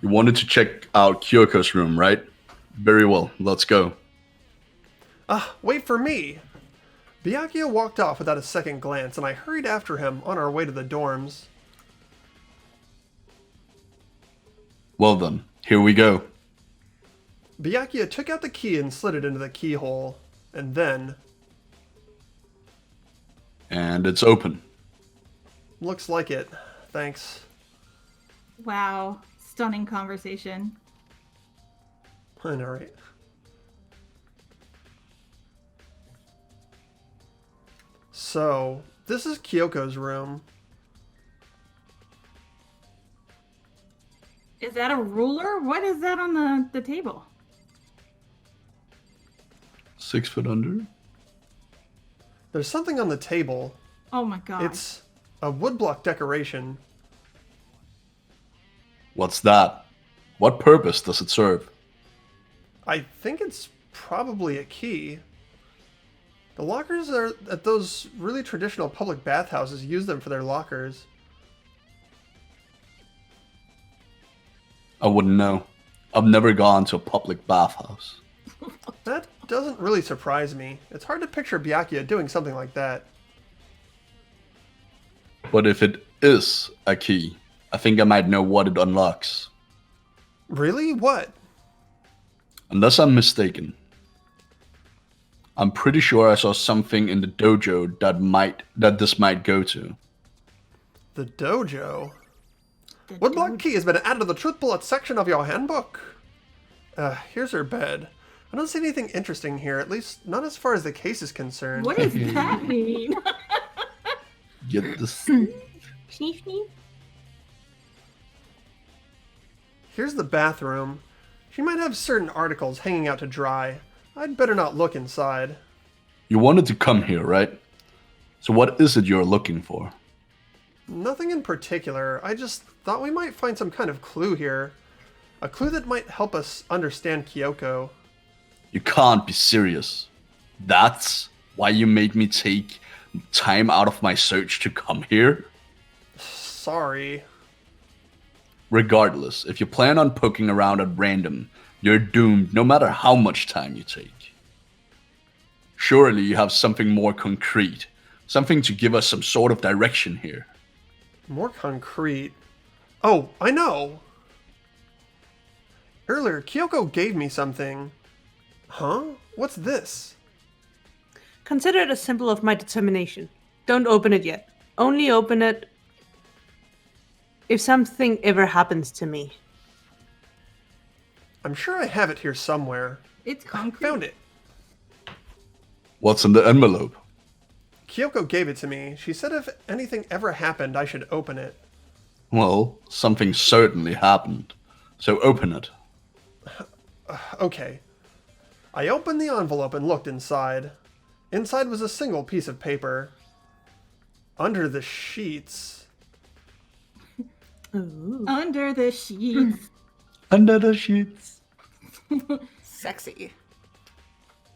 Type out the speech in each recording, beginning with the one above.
You wanted to check out Kyoko's room, right? Very well, let's go. Wait for me! Byakuya walked off without a second glance, and I hurried after him on our way to the dorms. Well then, here we go. Byakuya took out the key and slid it into the keyhole. And then, And it's open. looks like it. Thanks. Wow. Stunning conversation. I know, right? So, this is Kyoko's room. Is that a ruler? What is that on the table? 6 foot under. There's something on the table. Oh my god. It's a woodblock decoration. What's that? What purpose does it serve? I think it's probably a key. The lockers are at those really traditional public bathhouses use them for their lockers. I wouldn't know. I've never gone to a public bathhouse. That doesn't really surprise me. It's hard to picture Byakuya doing something like that. But if it is a key, I think I might know what it unlocks. Really? What? Unless I'm mistaken. I'm pretty sure I saw something in the dojo that this might go to. The dojo? The Woodblock dude- key has been added to the truth bullet section of your handbook. Here's her bed. I don't see anything interesting here, at least not as far as the case is concerned. What does that mean? Get this. Sneef sneef? Here's the bathroom. She might have certain articles hanging out to dry. I'd better not look inside. You wanted to come here, right? So what is it you're looking for? Nothing in particular. I just thought we might find some kind of clue here. A clue that might help us understand Kyoko. You can't be serious. That's why you made me take time out of my search to come here? Sorry. Regardless, if you plan on poking around at random, you're doomed no matter how much time you take. Surely you have something more concrete, something to give us some sort of direction here. More concrete. Oh, I know! Earlier, Kyoko gave me something. Huh? What's this? Consider it a symbol of my determination. Don't open it yet. Only open it if something ever happens to me. I'm sure I have it here somewhere. It's concrete. Found it. What's in the envelope? Kyoko gave it to me. She said if anything ever happened, I should open it. Well, something certainly happened. So open it. Okay. I opened the envelope and looked inside. Inside was a single piece of paper. Under the sheets. Under the sheets. Under the sheets. Sexy.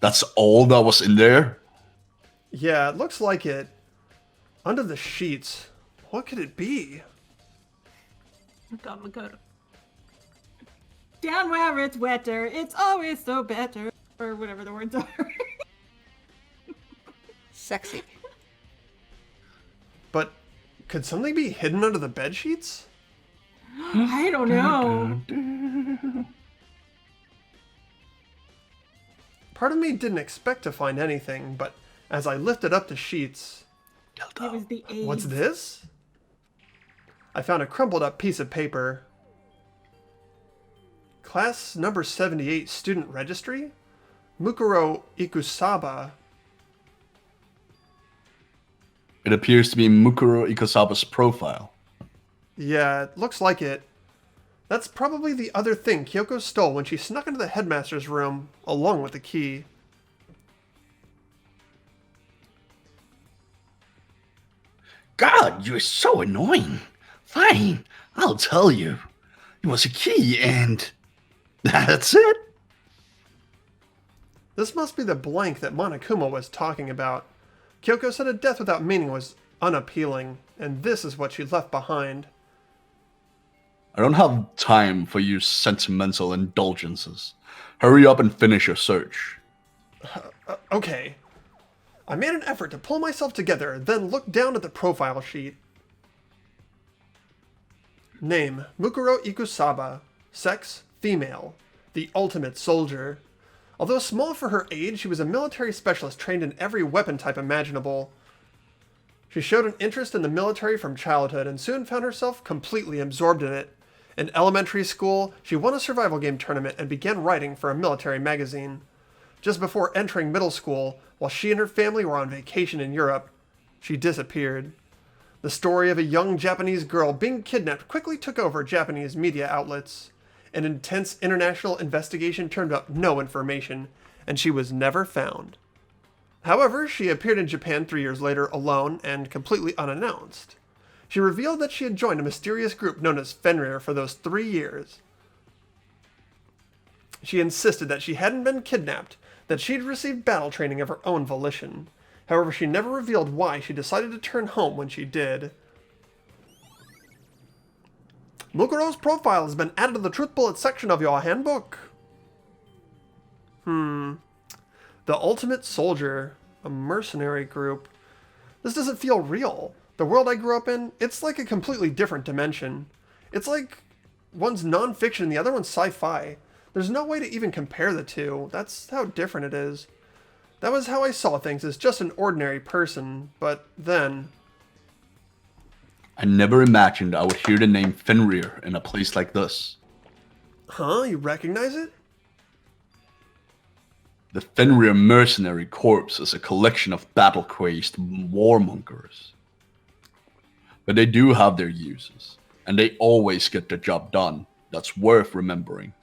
That's all that was in there? Yeah, it looks like it. Under the sheets. What could it be? Oh god, my god. Down where it's wetter, it's always so better. Or whatever the words are. Sexy. But could something be hidden under the bed sheets? I don't know. Part of me didn't expect to find anything, but as I lifted up the sheets, It was the AIDS. what's this? I found a crumpled up piece of paper. Class number 78 student registry? Mukuro Ikusaba. It appears to be Mukuro Ikosaba's profile. Yeah, it looks like it. That's probably the other thing Kyoko stole when she snuck into the headmaster's room, along with the key. God, you're so annoying. Fine, I'll tell you. It was a key and that's it. This must be the blank that Monokuma was talking about. Kyoko said a death without meaning was unappealing, and this is what she left behind. I don't have time for your sentimental indulgences. Hurry up and finish your search. Okay. I made an effort to pull myself together, then looked down at the profile sheet. Name, Mukuro Ikusaba. Sex, female. The ultimate soldier. Although small for her age, she was a military specialist trained in every weapon type imaginable. She showed an interest in the military from childhood and soon found herself completely absorbed in it. In elementary school, she won a survival game tournament and began writing for a military magazine. Just before entering middle school, while she and her family were on vacation in Europe, she disappeared. The story of a young Japanese girl being kidnapped quickly took over Japanese media outlets. An intense international investigation turned up no information, and she was never found. However, she appeared in Japan 3 years later alone and completely unannounced. She revealed that she had joined a mysterious group known as Fenrir for those 3 years. She insisted that she hadn't been kidnapped, that she'd received battle training of her own volition. However, she never revealed why she decided to turn home when she did. Mukuro's profile has been added to the Truth Bullet section of your handbook. The Ultimate Soldier. A mercenary group. This doesn't feel real. The world I grew up in, it's like a completely different dimension. It's like one's non-fiction and the other one's sci-fi. There's no way to even compare the two. That's how different it is. That was how I saw things as just an ordinary person, but then... I never imagined I would hear the name Fenrir in a place like this. Huh? You recognize it? The Fenrir Mercenary Corps is a collection of battle-crazed warmongers. But they do have their uses, and they always get the job done. That's worth remembering.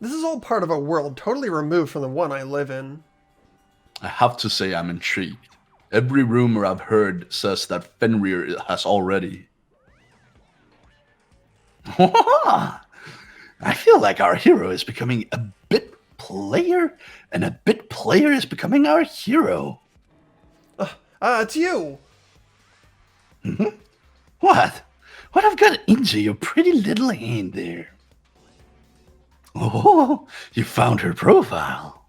This is all part of a world totally removed from the one I live in. I have to say I'm intrigued. Every rumor I've heard says that Fenrir has already... I feel like our hero is becoming a bit player, and a bit player is becoming our hero. It's you! What? What have got into your pretty little hand there? Oh, you found her profile.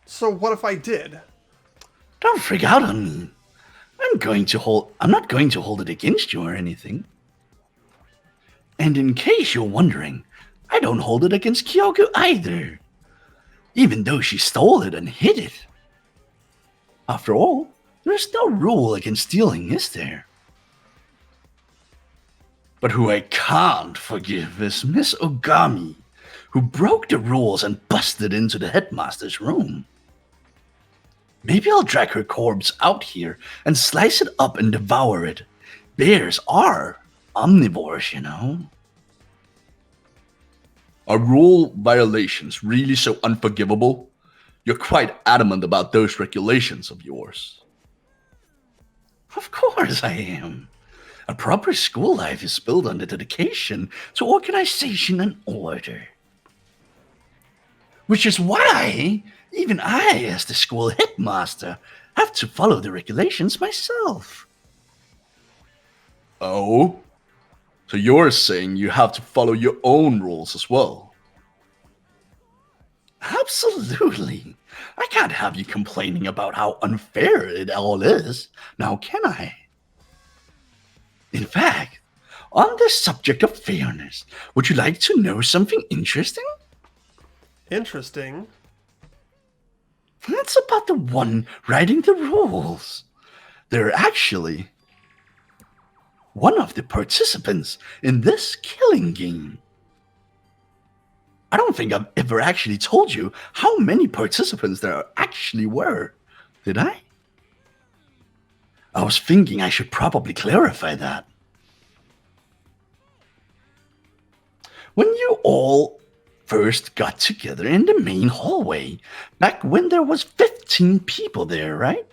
So what if I did? Don't freak out on me. I'm not going to hold it against you or anything. And in case you're wondering, I don't hold it against Kyoko either. Even though she stole it and hid it. After all, there's no rule against stealing, is there? But who I can't forgive is Miss Ogami, who broke the rules and busted into the headmaster's room. Maybe I'll drag her corpse out here and slice it up and devour it. Bears are omnivores, you know. Are rule violations really so unforgivable? You're quite adamant about those regulations of yours. Of course I am. A proper school life is built on the dedication to organization and order. Which is why even I, as the school headmaster, have to follow the regulations myself. Oh? So you're saying you have to follow your own rules as well? Absolutely. I can't have you complaining about how unfair it all is, now can I? In fact, on the subject of fairness, would you like to know something interesting? Interesting. That's about the one writing the rules. They're actually one of the participants in this killing game. I don't think I've ever actually told you how many participants there actually were, did I? I was thinking I should probably clarify that. When you all first got together in the main hallway, back when there was 15 people there, right?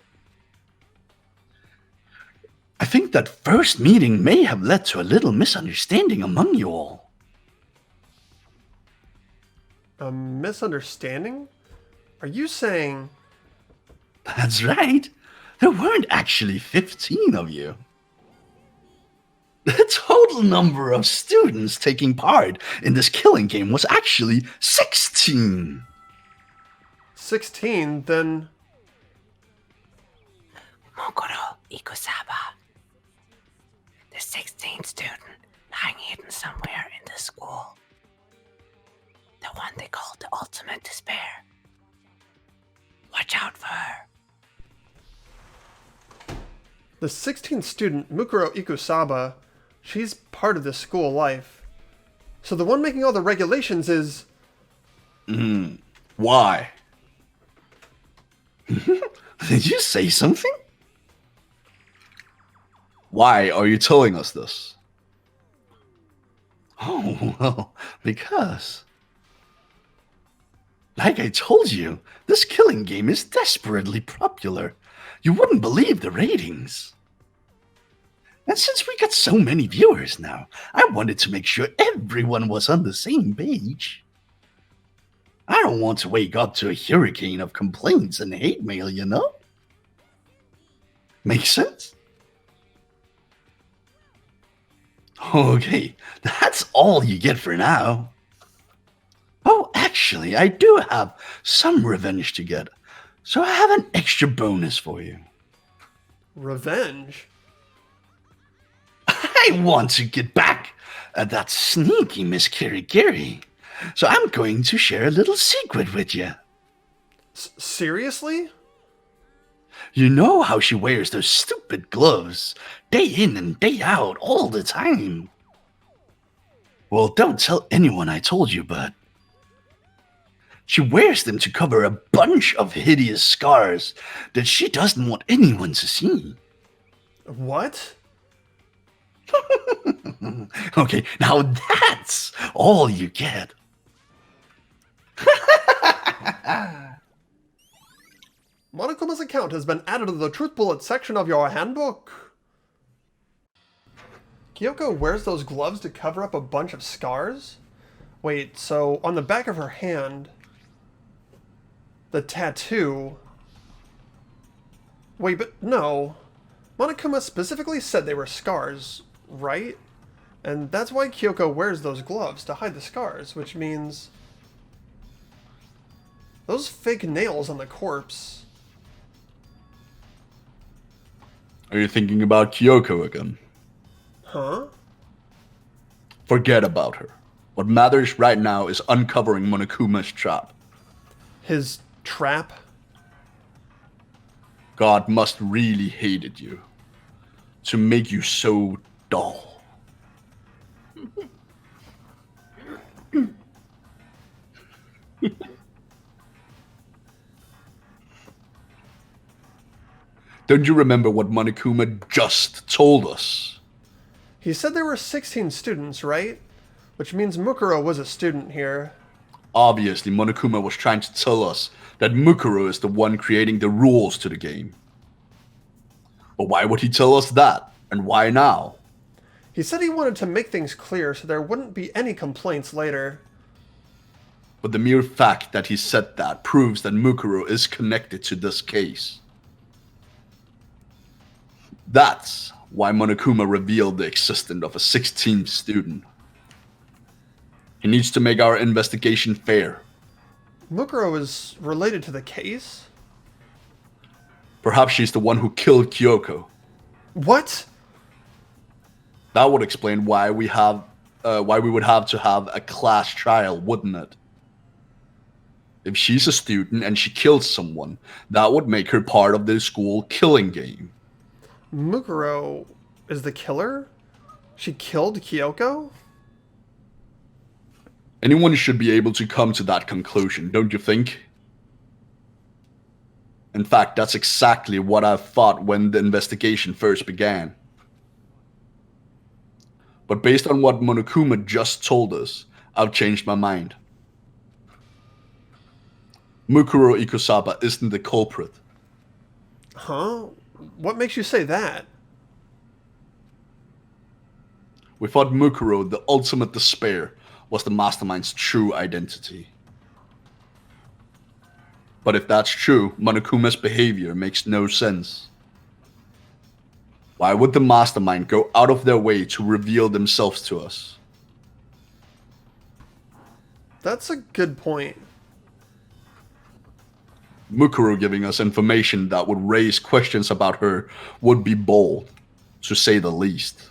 I think that first meeting may have led to a little misunderstanding among you all. A misunderstanding? Are you saying... That's right. There weren't actually 15 of you. The total number of students taking part in this killing game was actually 16. 16, then... Mokoro Ikusaba. The 16th student lying hidden somewhere in the school. The one they called the ultimate despair. Watch out for her. The 16th student, Mukuro Ikusaba, she's part of this school life. So the one making all the regulations is... Why? Did you say something? Why are you telling us this? Oh, well, because... Like I told you, this killing game is desperately popular. You wouldn't believe the ratings. And since we got so many viewers now, I wanted to make sure everyone was on the same page. I don't want to wake up to a hurricane of complaints and hate mail, you know? Make sense? Okay, that's all you get for now. Oh, actually, I do have some revenge to get, so I have an extra bonus for you. Revenge? I want to get back at that sneaky Miss Kirigiri, so I'm going to share a little secret with you. Seriously? You know how she wears those stupid gloves, day in and day out, all the time? Well, don't tell anyone I told you, but she wears them to cover a bunch of hideous scars that she doesn't want anyone to see. What? Okay, now that's all you get. Monokuma's account has been added to the Truth Bullet section of your handbook. Kyoko wears those gloves to cover up a bunch of scars? Wait, so on the back of her hand, the tattoo... Wait, but no. Monokuma specifically said they were scars, right? And that's why Kyoko wears those gloves, to hide the scars, which means... Those fake nails on the corpse... Are you thinking about Kyoko again? Huh? Forget about her. What matters right now is uncovering Monokuma's trap. His trap? God must really hated you to make you so dull. Don't you remember what Monokuma just told us? He said there were 16 students, right? Which means Mukuro was a student here. Obviously, Monokuma was trying to tell us that Mukuro is the one creating the rules to the game. But why would he tell us that? And why now? He said he wanted to make things clear so there wouldn't be any complaints later. But the mere fact that he said that proves that Mukuro is connected to this case. That's why Monokuma revealed the existence of a 16th student. He needs to make our investigation fair. Mukuro is related to the case? Perhaps she's the one who killed Kyoko. What? That would explain why we would have to have a class trial, wouldn't it? If she's a student and she killed someone, that would make her part of the school killing game. Mukuro is the killer? She killed Kyoko? Anyone should be able to come to that conclusion, don't you think? In fact, that's exactly what I thought when the investigation first began. But based on what Monokuma just told us, I've changed my mind. Mukuro Ikusaba isn't the culprit. Huh? What makes you say that? We thought Mukuro, the ultimate despair, was the mastermind's true identity. But if that's true, Monokuma's behavior makes no sense. Why would the mastermind go out of their way to reveal themselves to us? That's a good point. Mukuro giving us information that would raise questions about her would be bold, to say the least.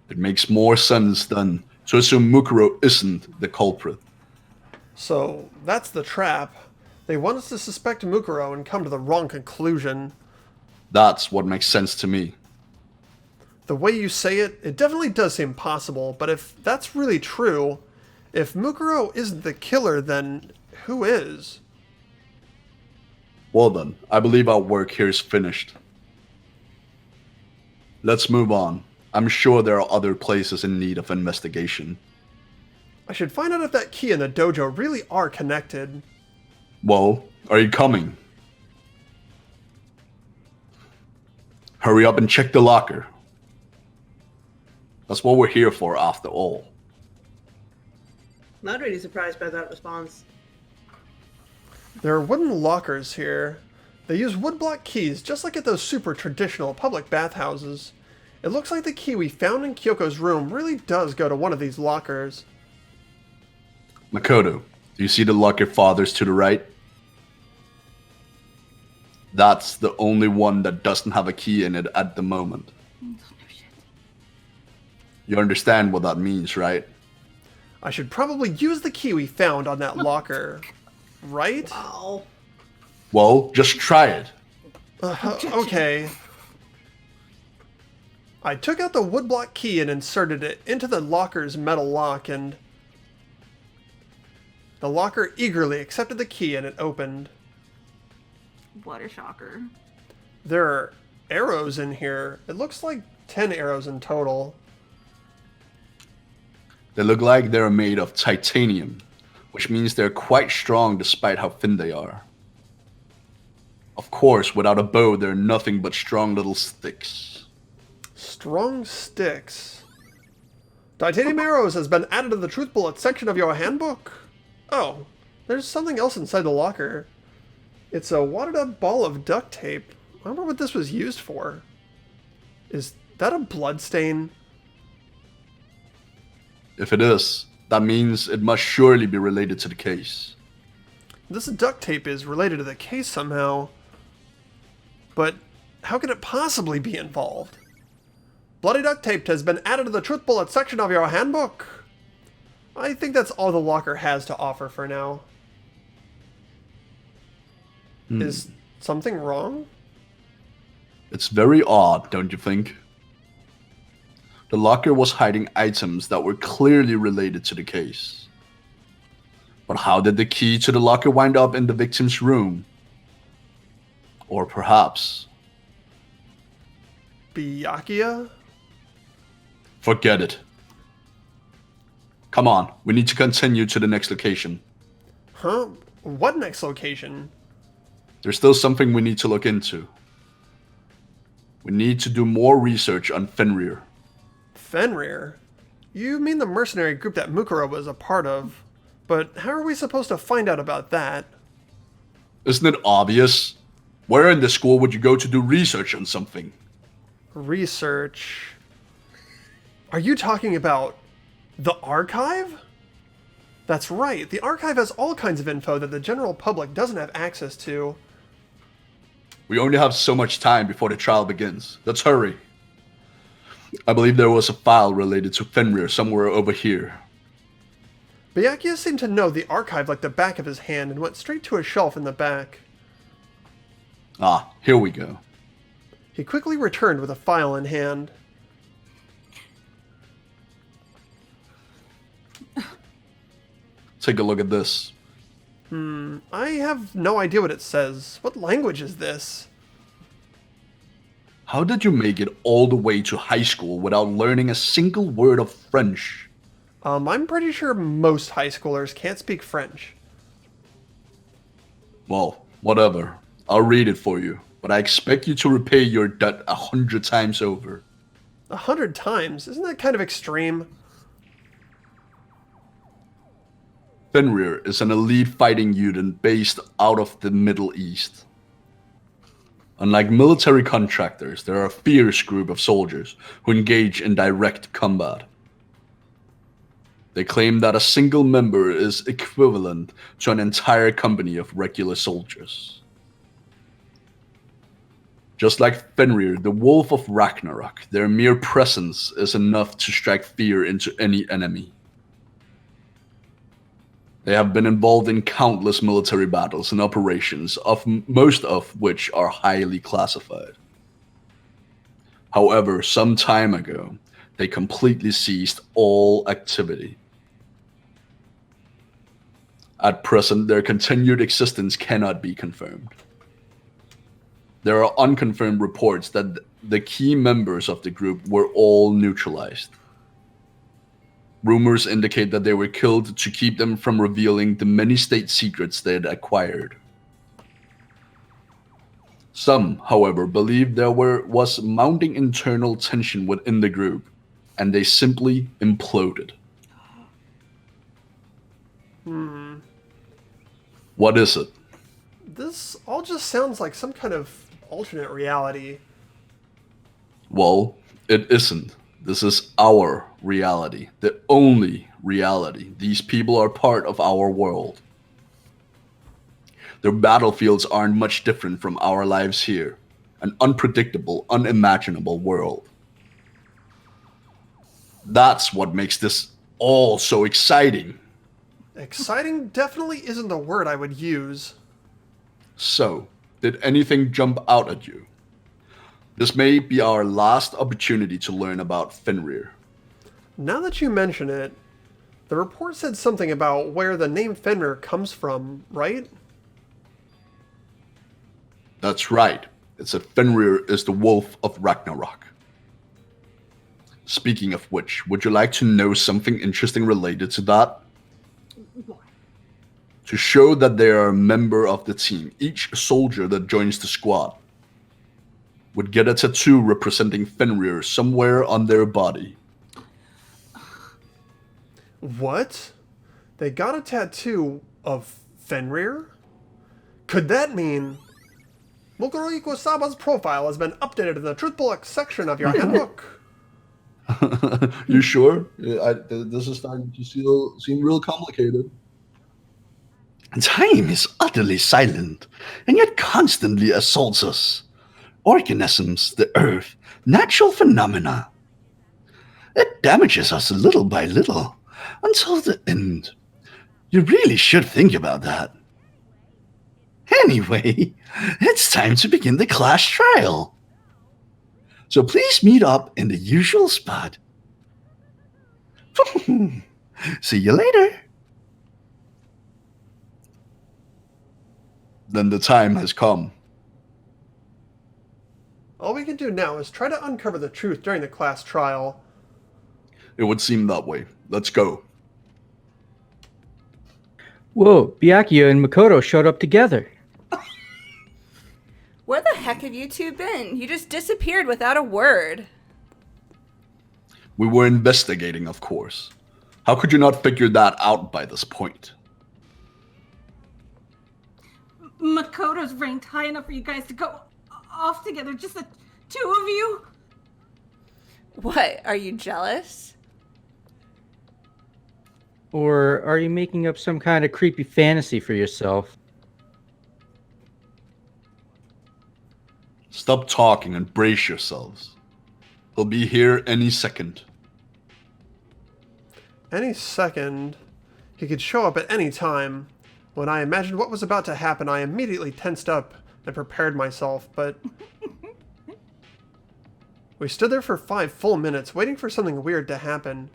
It makes more sense than to assume Mukuro isn't the culprit. So, that's the trap. They want us to suspect Mukuro and come to the wrong conclusion. That's what makes sense to me. The way you say it, it definitely does seem possible, but if that's really true, if Mukuro isn't the killer, then who is? Well then, I believe our work here is finished. Let's move on. I'm sure there are other places in need of investigation. I should find out if that key and the dojo really are connected. Well, are you coming? Hurry up and check the locker. That's what we're here for, after all. Not really surprised by that response. There are wooden lockers here. They use woodblock keys just like at those super traditional public bathhouses. It looks like the key we found in Kyoko's room really does go to one of these lockers. Makoto, do you see the locker fathers to the right? That's the only one that doesn't have a key in it at the moment. You understand what that means, right? I should probably use the key we found on that locker. Right? Wow. Well, just try it. Okay. I took out the woodblock key and inserted it into the locker's metal lock, and the locker eagerly accepted the key and it opened. What a shocker. There are arrows in here. It looks like 10 arrows in total. They look like they're made of titanium, which means they're quite strong despite how thin they are. Of course, without a bow, they're nothing but strong little sticks. Strong sticks. Titanium arrows has been added to the truth bullet section of your handbook. Oh, there's something else inside the locker. It's a wadded up ball of duct tape. I wonder what this was used for. Is that a blood stain? If it is, that means it must surely be related to the case. This duct tape is related to the case somehow. But how could it possibly be involved? Bloody duct tape has been added to the truth bullet section of your handbook. I think that's all the locker has to offer for now. Is something wrong? It's very odd, don't you think? The locker was hiding items that were clearly related to the case. But how did the key to the locker wind up in the victim's room? Or perhaps... Byakuya? Forget it. Come on, we need to continue to the next location. Huh? What next location? There's still something we need to look into. We need to do more research on Fenrir. Fenrir? You mean the mercenary group that Mukuro was a part of. But how are we supposed to find out about that? Isn't it obvious? Where in the school would you go to do research on something? Research? Are you talking about the archive? That's right, the archive has all kinds of info that the general public doesn't have access to. We only have so much time before the trial begins. Let's hurry. I believe there was a file related to Fenrir somewhere over here. Byakuya seemed to know the archive like the back of his hand and went straight to a shelf in the back. Ah, here we go. He quickly returned with a file in hand. Take a look at this. I have no idea what it says. What language is this? How did you make it all the way to high school without learning a single word of French? I'm pretty sure most high schoolers can't speak French. Well, whatever. I'll read it for you, but I expect you to repay your debt 100 times over. 100 times? Isn't that kind of extreme? Fenrir is an elite fighting unit based out of the Middle East. Unlike military contractors, they are a fierce group of soldiers who engage in direct combat. They claim that a single member is equivalent to an entire company of regular soldiers. Just like Fenrir, the Wolf of Ragnarok, their mere presence is enough to strike fear into any enemy. They have been involved in countless military battles and operations, most of which are highly classified. However, some time ago, they completely ceased all activity. At present, their continued existence cannot be confirmed. There are unconfirmed reports that the key members of the group were all neutralized. Rumors indicate that they were killed to keep them from revealing the many state secrets they had acquired. Some, however, believe there was mounting internal tension within the group, and they simply imploded. What is it? This all just sounds like some kind of alternate reality. Well, it isn't. This is our reality, the only reality. These people are part of our world. Their battlefields aren't much different from our lives here, an unpredictable, unimaginable world. That's what makes this all so exciting. Exciting definitely isn't the word I would use. So, did anything jump out at you? This may be our last opportunity to learn about Fenrir. Now that you mention it, the report said something about where the name Fenrir comes from, right? That's right. It said Fenrir is the wolf of Ragnarok. Speaking of which, would you like to know something interesting related to that? What? To show that they are a member of the team, each soldier that joins the squad would get a tattoo representing Fenrir somewhere on their body. What? They got a tattoo of Fenrir? Could that mean Mukuro Ikusaba's profile has been updated in the truthful section of your handbook? You sure? This is starting to seem real complicated. Time is utterly silent, and yet constantly assaults us. Organisms, the earth, natural phenomena. It damages us little by little, until the end. You really should think about that. Anyway, it's time to begin the class trial. So please meet up in the usual spot. See you later. Then the time has come. All we can do now is try to uncover the truth during the class trial. It would seem that way. Let's go. Whoa, Byakuya and Makoto showed up together. Where the heck have you two been? You just disappeared without a word. We were investigating, of course. How could you not figure that out by this point? Makoto's ranked high enough for you guys to go off together, just the two of you? What, are you jealous? Or are you making up some kind of creepy fantasy for yourself? Stop talking and brace yourselves. He'll be here any second. Any second, he could show up at any time. When I imagined what was about to happen, I immediately tensed up and prepared myself, but... We stood there for 5 full minutes, waiting for something weird to happen.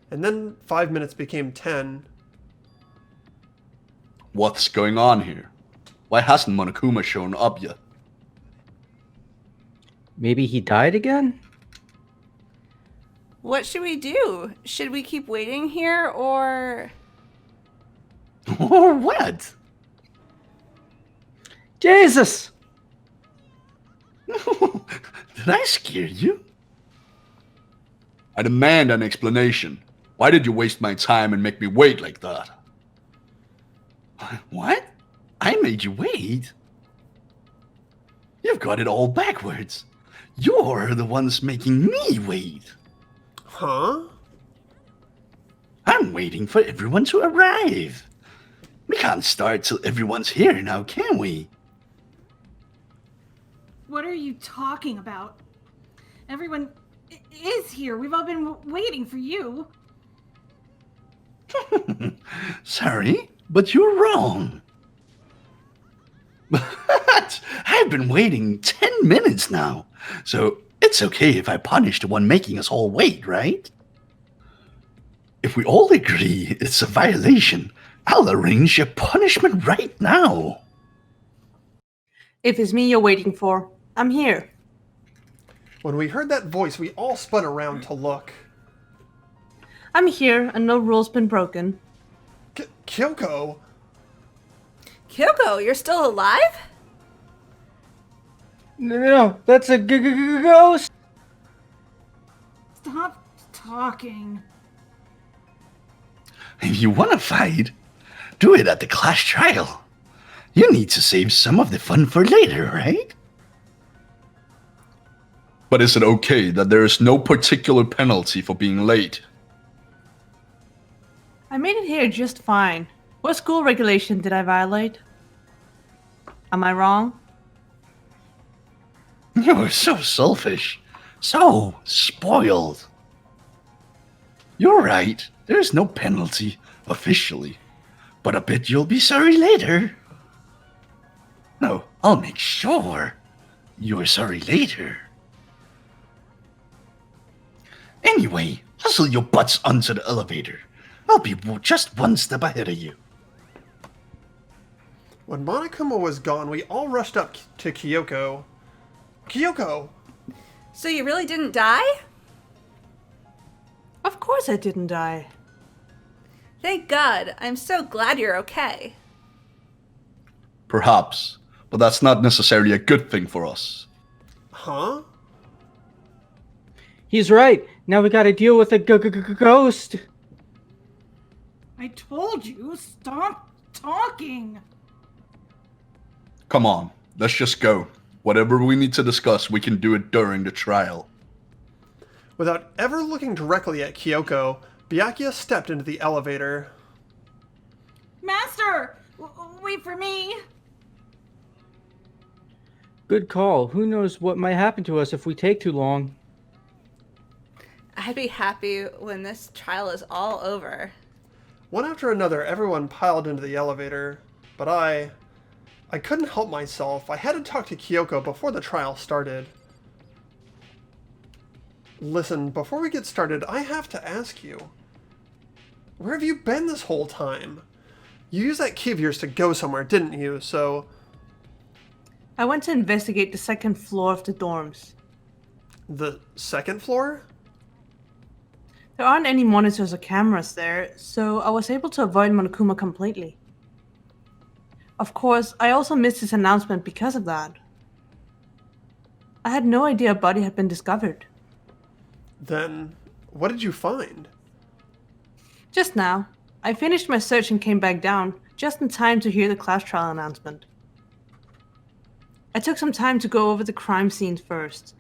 And then 5 minutes became 10. What's going on here? Why hasn't Monokuma shown up yet? Maybe he died again? What should we do? Should we keep waiting here, or... Or what? Jesus! Did I scare you? I demand an explanation. Why did you waste my time and make me wait like that? What? I made you wait? You've got it all backwards. You're the ones making me wait. Huh? I'm waiting for everyone to arrive. We can't start till everyone's here now, can we? What are you talking about? Everyone is here. We've all been waiting for you. Sorry, but you're wrong. But I've been waiting 10 minutes now, so it's okay if I punish the one making us all wait, right? If we all agree it's a violation, I'll arrange your punishment right now. If it's me you're waiting for, I'm here. When we heard that voice, we all spun around to look. I'm here and no rule's been broken. Kyoko? Kyoko, you're still alive? No, that's a ghost. Stop talking. If you want to fight, do it at the class trial. You need to save some of the fun for later, right? But is it okay that there is no particular penalty for being late? I made it here just fine. What school regulation did I violate? Am I wrong? You're so selfish. So spoiled. You're right. There's no penalty, officially. But I bet you'll be sorry later. No, I'll make sure you're sorry later. Anyway, hustle your butts onto the elevator. I'll be just one step ahead of you. When Monokuma was gone, we all rushed up to Kyoko. Kyoko! So you really didn't die? Of course I didn't die. Thank God. I'm so glad you're okay. Perhaps, but that's not necessarily a good thing for us. Huh? He's right. Now we gotta deal with a ghost. I told you, stop talking. Come on, let's just go. Whatever we need to discuss, we can do it during the trial. Without ever looking directly at Kyoko, Byakuya stepped into the elevator. Master, wait for me. Good call. Who knows what might happen to us if we take too long? I'd be happy when this trial is all over. One after another, everyone piled into the elevator, but I couldn't help myself. I had to talk to Kyoko before the trial started. Listen, before we get started, I have to ask you. Where have you been this whole time? You used that key of yours to go somewhere, didn't you? So... I went to investigate the second floor of the dorms. The second floor? There aren't any monitors or cameras there, so I was able to avoid Monokuma completely. Of course, I also missed his announcement because of that. I had no idea a body had been discovered. Then, what did you find? Just now, I finished my search and came back down, just in time to hear the class trial announcement. I took some time to go over the crime scenes first.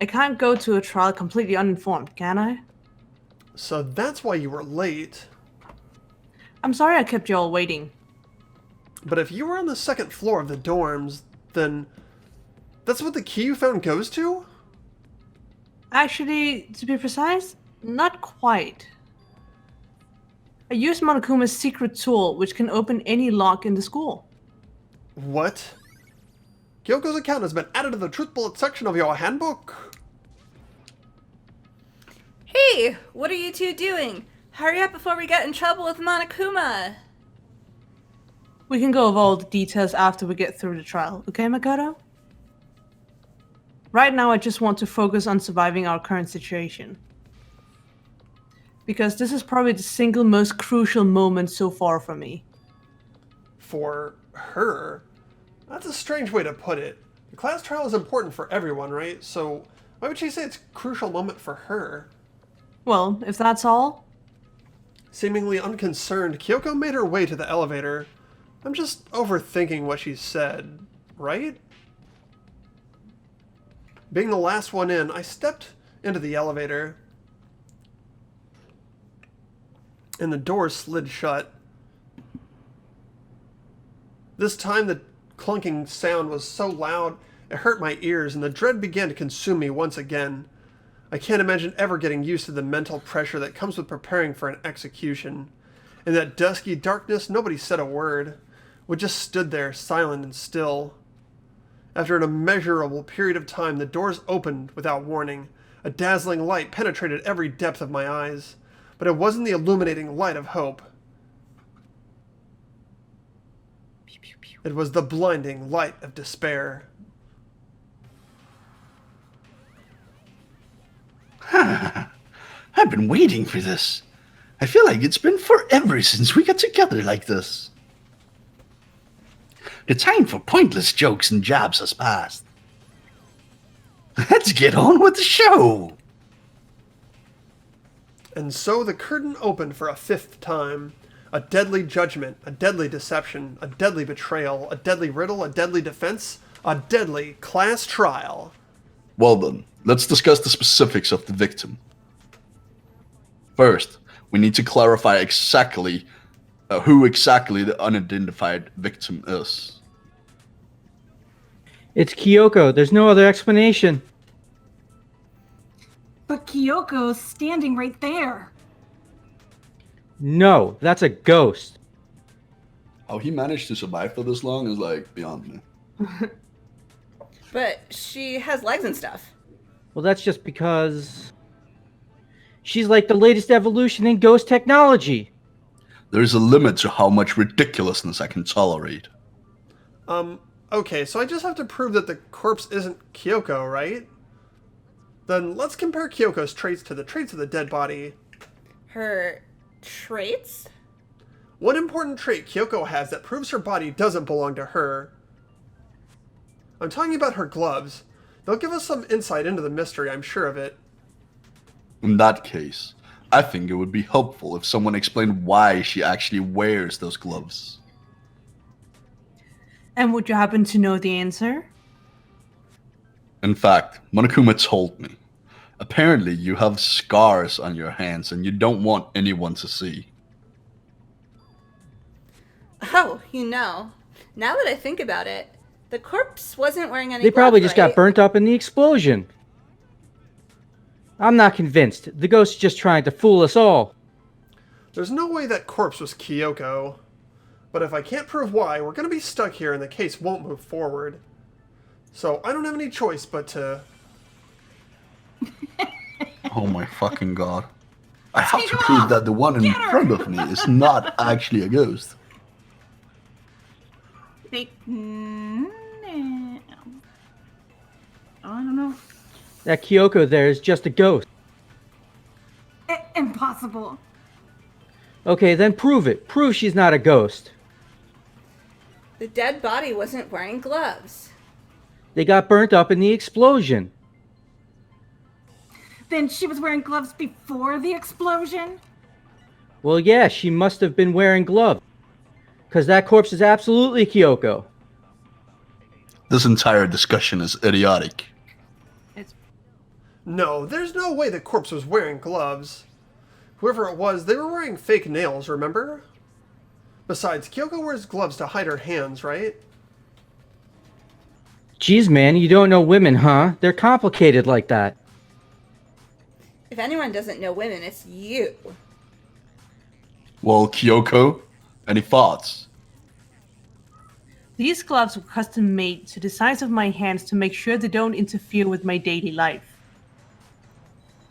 I can't go to a trial completely uninformed, can I? So that's why you were late. I'm sorry I kept you all waiting. But if you were on the second floor of the dorms, then that's what the key you found goes to? Actually, to be precise, not quite. I used Monokuma's secret tool, which can open any lock in the school. What? Kyoko's account has been added to the truth bullet section of your handbook. Hey, what are you two doing? Hurry up before we get in trouble with Monokuma. We can go over all the details after we get through the trial, okay, Makoto? Right now, I just want to focus on surviving our current situation. Because this is probably the single most crucial moment so far for me. For her? That's a strange way to put it. The class trial is important for everyone, right? So why would she say it's a crucial moment for her? Well, if that's all... Seemingly unconcerned, Kyoko made her way to the elevator. I'm just overthinking what she said, right? Being the last one in, I stepped into the elevator, and the door slid shut. This time, the clunking sound was so loud it hurt my ears, and the dread began to consume me once again. I can't imagine ever getting used to the mental pressure that comes with preparing for an execution. In that dusky darkness, nobody said a word. We just stood there, silent and still. After an immeasurable period of time, the doors opened without warning. A dazzling light penetrated every depth of my eyes, but it wasn't the illuminating light of hope. It was the blinding light of despair. I've been waiting for this. I feel like it's been forever since we got together like this. The time for pointless jokes and jabs has passed. Let's get on with the show. And so the curtain opened for a fifth time. A deadly judgment, a deadly deception, a deadly betrayal, a deadly riddle, a deadly defense, a deadly class trial. Well then, let's discuss the specifics of the victim. First, we need to clarify exactly who exactly the unidentified victim is. It's Kyoko. There's no other explanation. But Kyoko's standing right there. No, that's a ghost. How he managed to survive for this long is like beyond me. But she has legs and stuff. Well, that's just because she's like the latest evolution in ghost technology. There is a limit to how much ridiculousness I can tolerate. Okay, so I just have to prove that the corpse isn't Kyoko, right? Then let's compare Kyoko's traits to the traits of the dead body. Her traits? One important trait Kyoko has that proves her body doesn't belong to her. I'm talking about her gloves. They'll give us some insight into the mystery, I'm sure of it. In that case, I think it would be helpful if someone explained why she actually wears those gloves. And would you happen to know the answer? In fact, Monokuma told me. Apparently, you have scars on your hands and you don't want anyone to see. Oh, now that I think about it, the corpse wasn't wearing any They probably gloves, just got right? burnt up in the explosion. I'm not convinced. The ghost's just trying to fool us all. There's no way that corpse was Kyoko. But if I can't prove why, we're going to be stuck here and the case won't move forward. So I don't have any choice but to... Oh my fucking god. I have Take to her prove off! that the one in Get her! front of me is not actually a ghost. Fake. No. I don't know. That Kyoko there is just a ghost. Impossible. Okay, then prove it. Prove she's not a ghost. The dead body wasn't wearing gloves. They got burnt up in the explosion. Then she was wearing gloves before the explosion? Well, yeah, she must have been wearing gloves. Because that corpse is absolutely Kyoko. This entire discussion is idiotic. No, there's no way the corpse was wearing gloves. Whoever it was, they were wearing fake nails, remember? Besides, Kyoko wears gloves to hide her hands, right? Geez, man, you don't know women, huh? They're complicated like that. If anyone doesn't know women, it's you. Well, Kyoko, any thoughts? These gloves were custom made to the size of my hands to make sure they don't interfere with my daily life.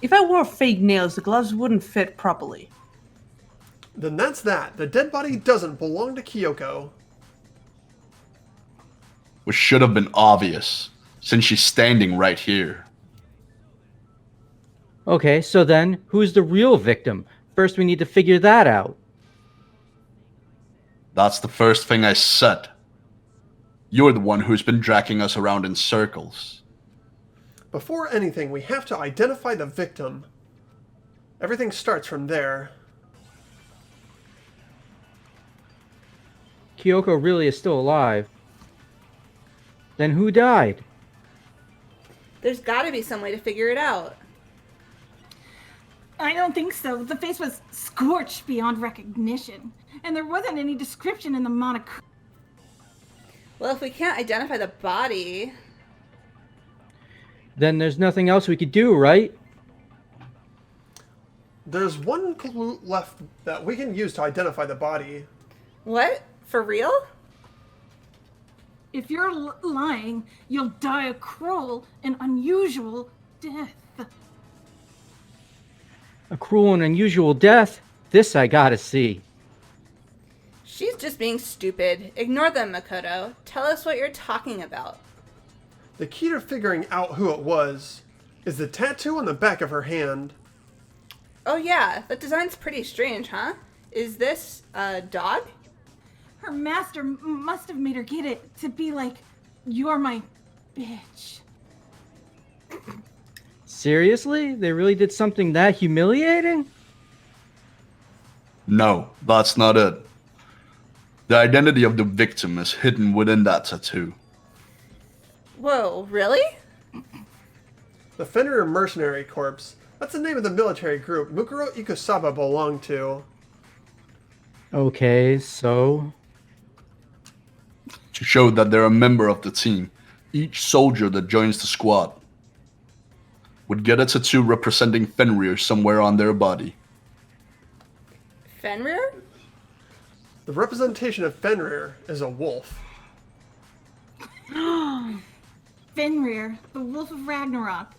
If I wore fake nails, the gloves wouldn't fit properly. Then that's that. The dead body doesn't belong to Kyoko. Which should have been obvious, since she's standing right here. Okay, so then, who's the real victim? First, we need to figure that out. That's the first thing I said. You're the one who's been dragging us around in circles. Before anything, we have to identify the victim. Everything starts from there. Kyoko really is still alive. Then who died? There's gotta be some way to figure it out. I don't think so. The face was scorched beyond recognition, and there wasn't any description in the moniker. Well, if we can't identify the body... Then there's nothing else we could do, right? There's one clue left that we can use to identify the body. What? For real? If you're lying, you'll die a cruel and unusual death. A cruel and unusual death? This I gotta see. She's just being stupid. Ignore them, Makoto. Tell us what you're talking about. The key to figuring out who it was is the tattoo on the back of her hand. Oh yeah, that design's pretty strange, huh? Is this a dog? Her master must have made her get it to be like, you're my bitch. Seriously? They really did something that humiliating? No, that's not it. The identity of the victim is hidden within that tattoo. Whoa, really? The Fenrir Mercenary Corps. That's the name of the military group Mukuro Ikusaba belonged to. Okay, so... To show that they're a member of the team, each soldier that joins the squad would get a tattoo representing Fenrir somewhere on their body. Fenrir? The representation of Fenrir is a wolf. Fenrir, the Wolf of Ragnarok.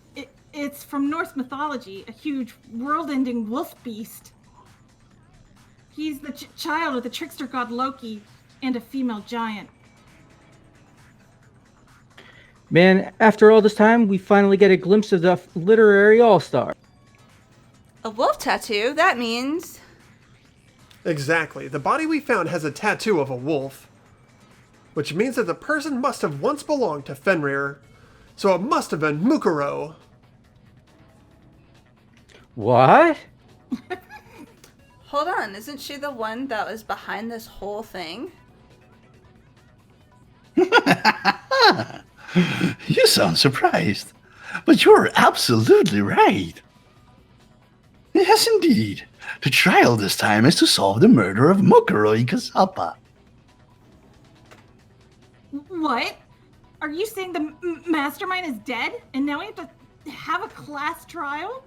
It's from Norse mythology, a huge world-ending wolf beast. He's the child of the trickster god Loki and a female giant. Man, after all this time, we finally get a glimpse of the literary all-star. A wolf tattoo? That means... Exactly. The body we found has a tattoo of a wolf, which means that the person must have once belonged to Fenrir, so it must have been Mukuro. What? Hold on, isn't she the one that was behind this whole thing? You sound surprised, but you're absolutely right. Yes, indeed. The trial this time is to solve the murder of Mukuro Ikusaba. What? Are you saying the mastermind is dead, and now we have to have a class trial?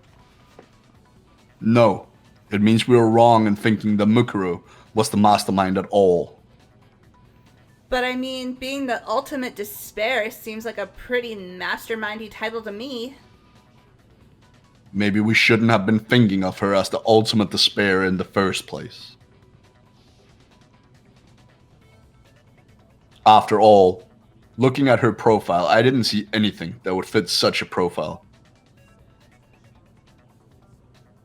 No, it means we were wrong in thinking that Mukuro was the mastermind at all. But I mean, being the ultimate despair seems like a pretty mastermindy title to me. Maybe we shouldn't have been thinking of her as the ultimate despair in the first place. After all, looking at her profile, I didn't see anything that would fit such a profile.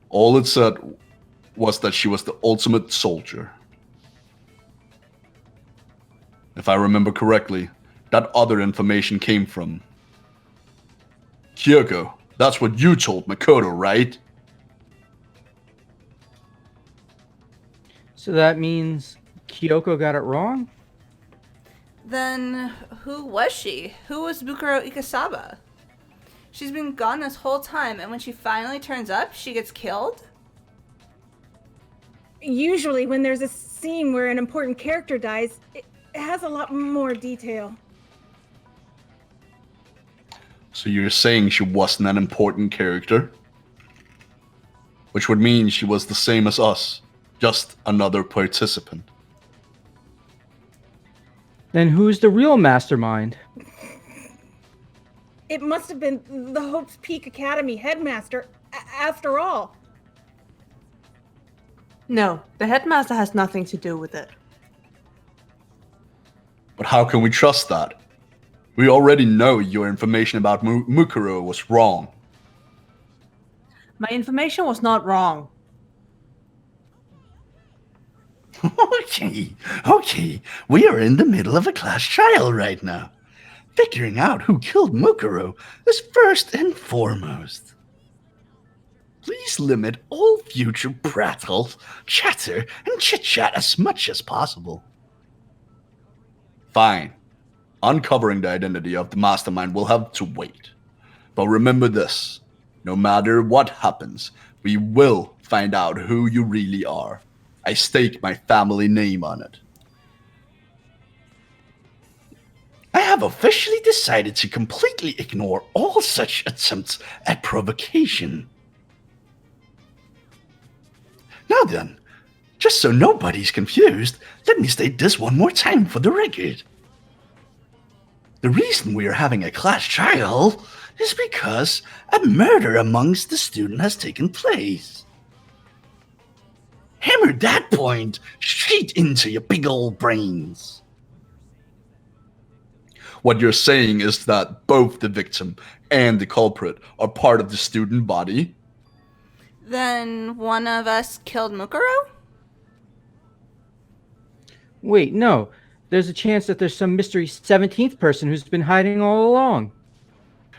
All it said was that she was the ultimate soldier. If I remember correctly, that other information came from Kyoko. That's what you told Makoto, right? So that means Kyoko got it wrong? Then who was she? Who was Bukuro Ikusaba? She's been gone this whole time, and when she finally turns up, she gets killed? Usually when there's a scene where an important character dies, it has a lot more detail. So you're saying she wasn't an important character? Which would mean she was the same as us, just another participant. Then who's the real mastermind? It must have been the Hope's Peak Academy headmaster, after all. No, the headmaster has nothing to do with it. But how can we trust that? We already know your information about Mukuro was wrong. My information was not wrong. Okay. We are in the middle of a class trial right now. Figuring out who killed Mukuro is first and foremost. Please limit all future prattle, chatter, and chit-chat as much as possible. Fine. Uncovering the identity of the mastermind will have to wait. But remember this, no matter what happens, we will find out who you really are. I stake my family name on it. I have officially decided to completely ignore all such attempts at provocation. Now then, just so nobody's confused, let me state this one more time for the record. The reason we are having a class trial is because a murder amongst the students has taken place. Hammer that point straight into your big old brains. What you're saying is that both the victim and the culprit are part of the student body? Then one of us killed Mukuro? Wait, no. There's a chance that there's some mystery 17th person who's been hiding all along.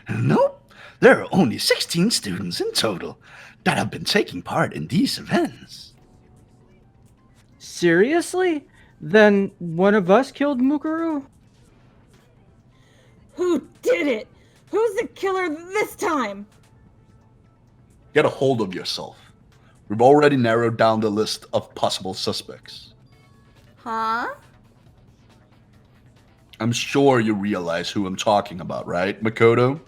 Nope. There are only 16 students in total that have been taking part in these events. Seriously? Then one of us killed Mukuru? Who did it? Who's the killer this time? Get a hold of yourself. We've already narrowed down the list of possible suspects. Huh? I'm sure you realize who I'm talking about, right, Makoto?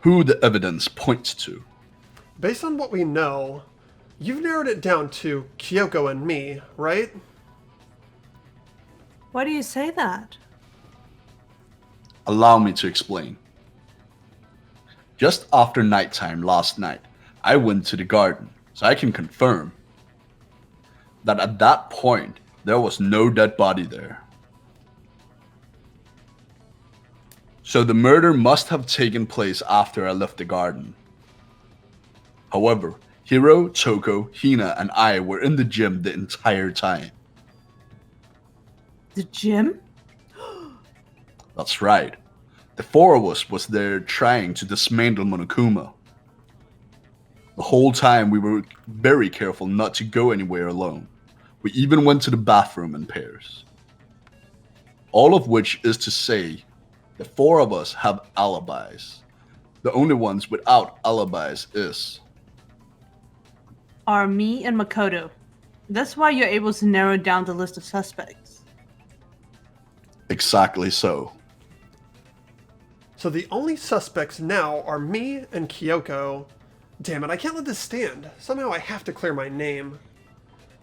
Who the evidence points to. Based on what we know, you've narrowed it down to Kyoko and me, right? Why do you say that? Allow me to explain. Just after nighttime last night, I went to the garden, so I can confirm that at that point, there was no dead body there. So the murder must have taken place after I left the garden. However, Hiro, Toko, Hina, and I were in the gym the entire time. The gym? That's right. The four of us was there trying to dismantle Monokuma. The whole time we were very careful not to go anywhere alone. We even went to the bathroom in pairs. All of which is to say, the four of us have alibis. The only ones without alibis Are me and Makoto. That's why you're able to narrow down the list of suspects. exactly so. So the only suspects now are me and Kyoko. Damn it, I can't let this stand. Somehow I have to clear my name.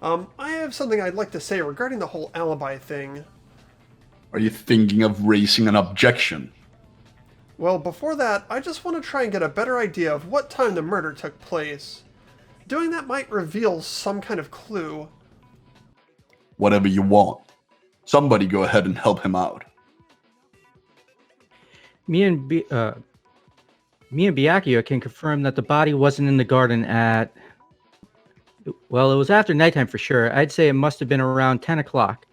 I have something I'd like to say regarding the whole alibi thing. Are you thinking of raising an objection? Well, before that, I just want to try and get a better idea of what time the murder took place. Doing that might reveal some kind of clue. Whatever you want. Somebody go ahead and help him out. Me and Byakuya can confirm that the body wasn't in the garden at... Well, it was after nighttime for sure. I'd say it must have been around 10 o'clock.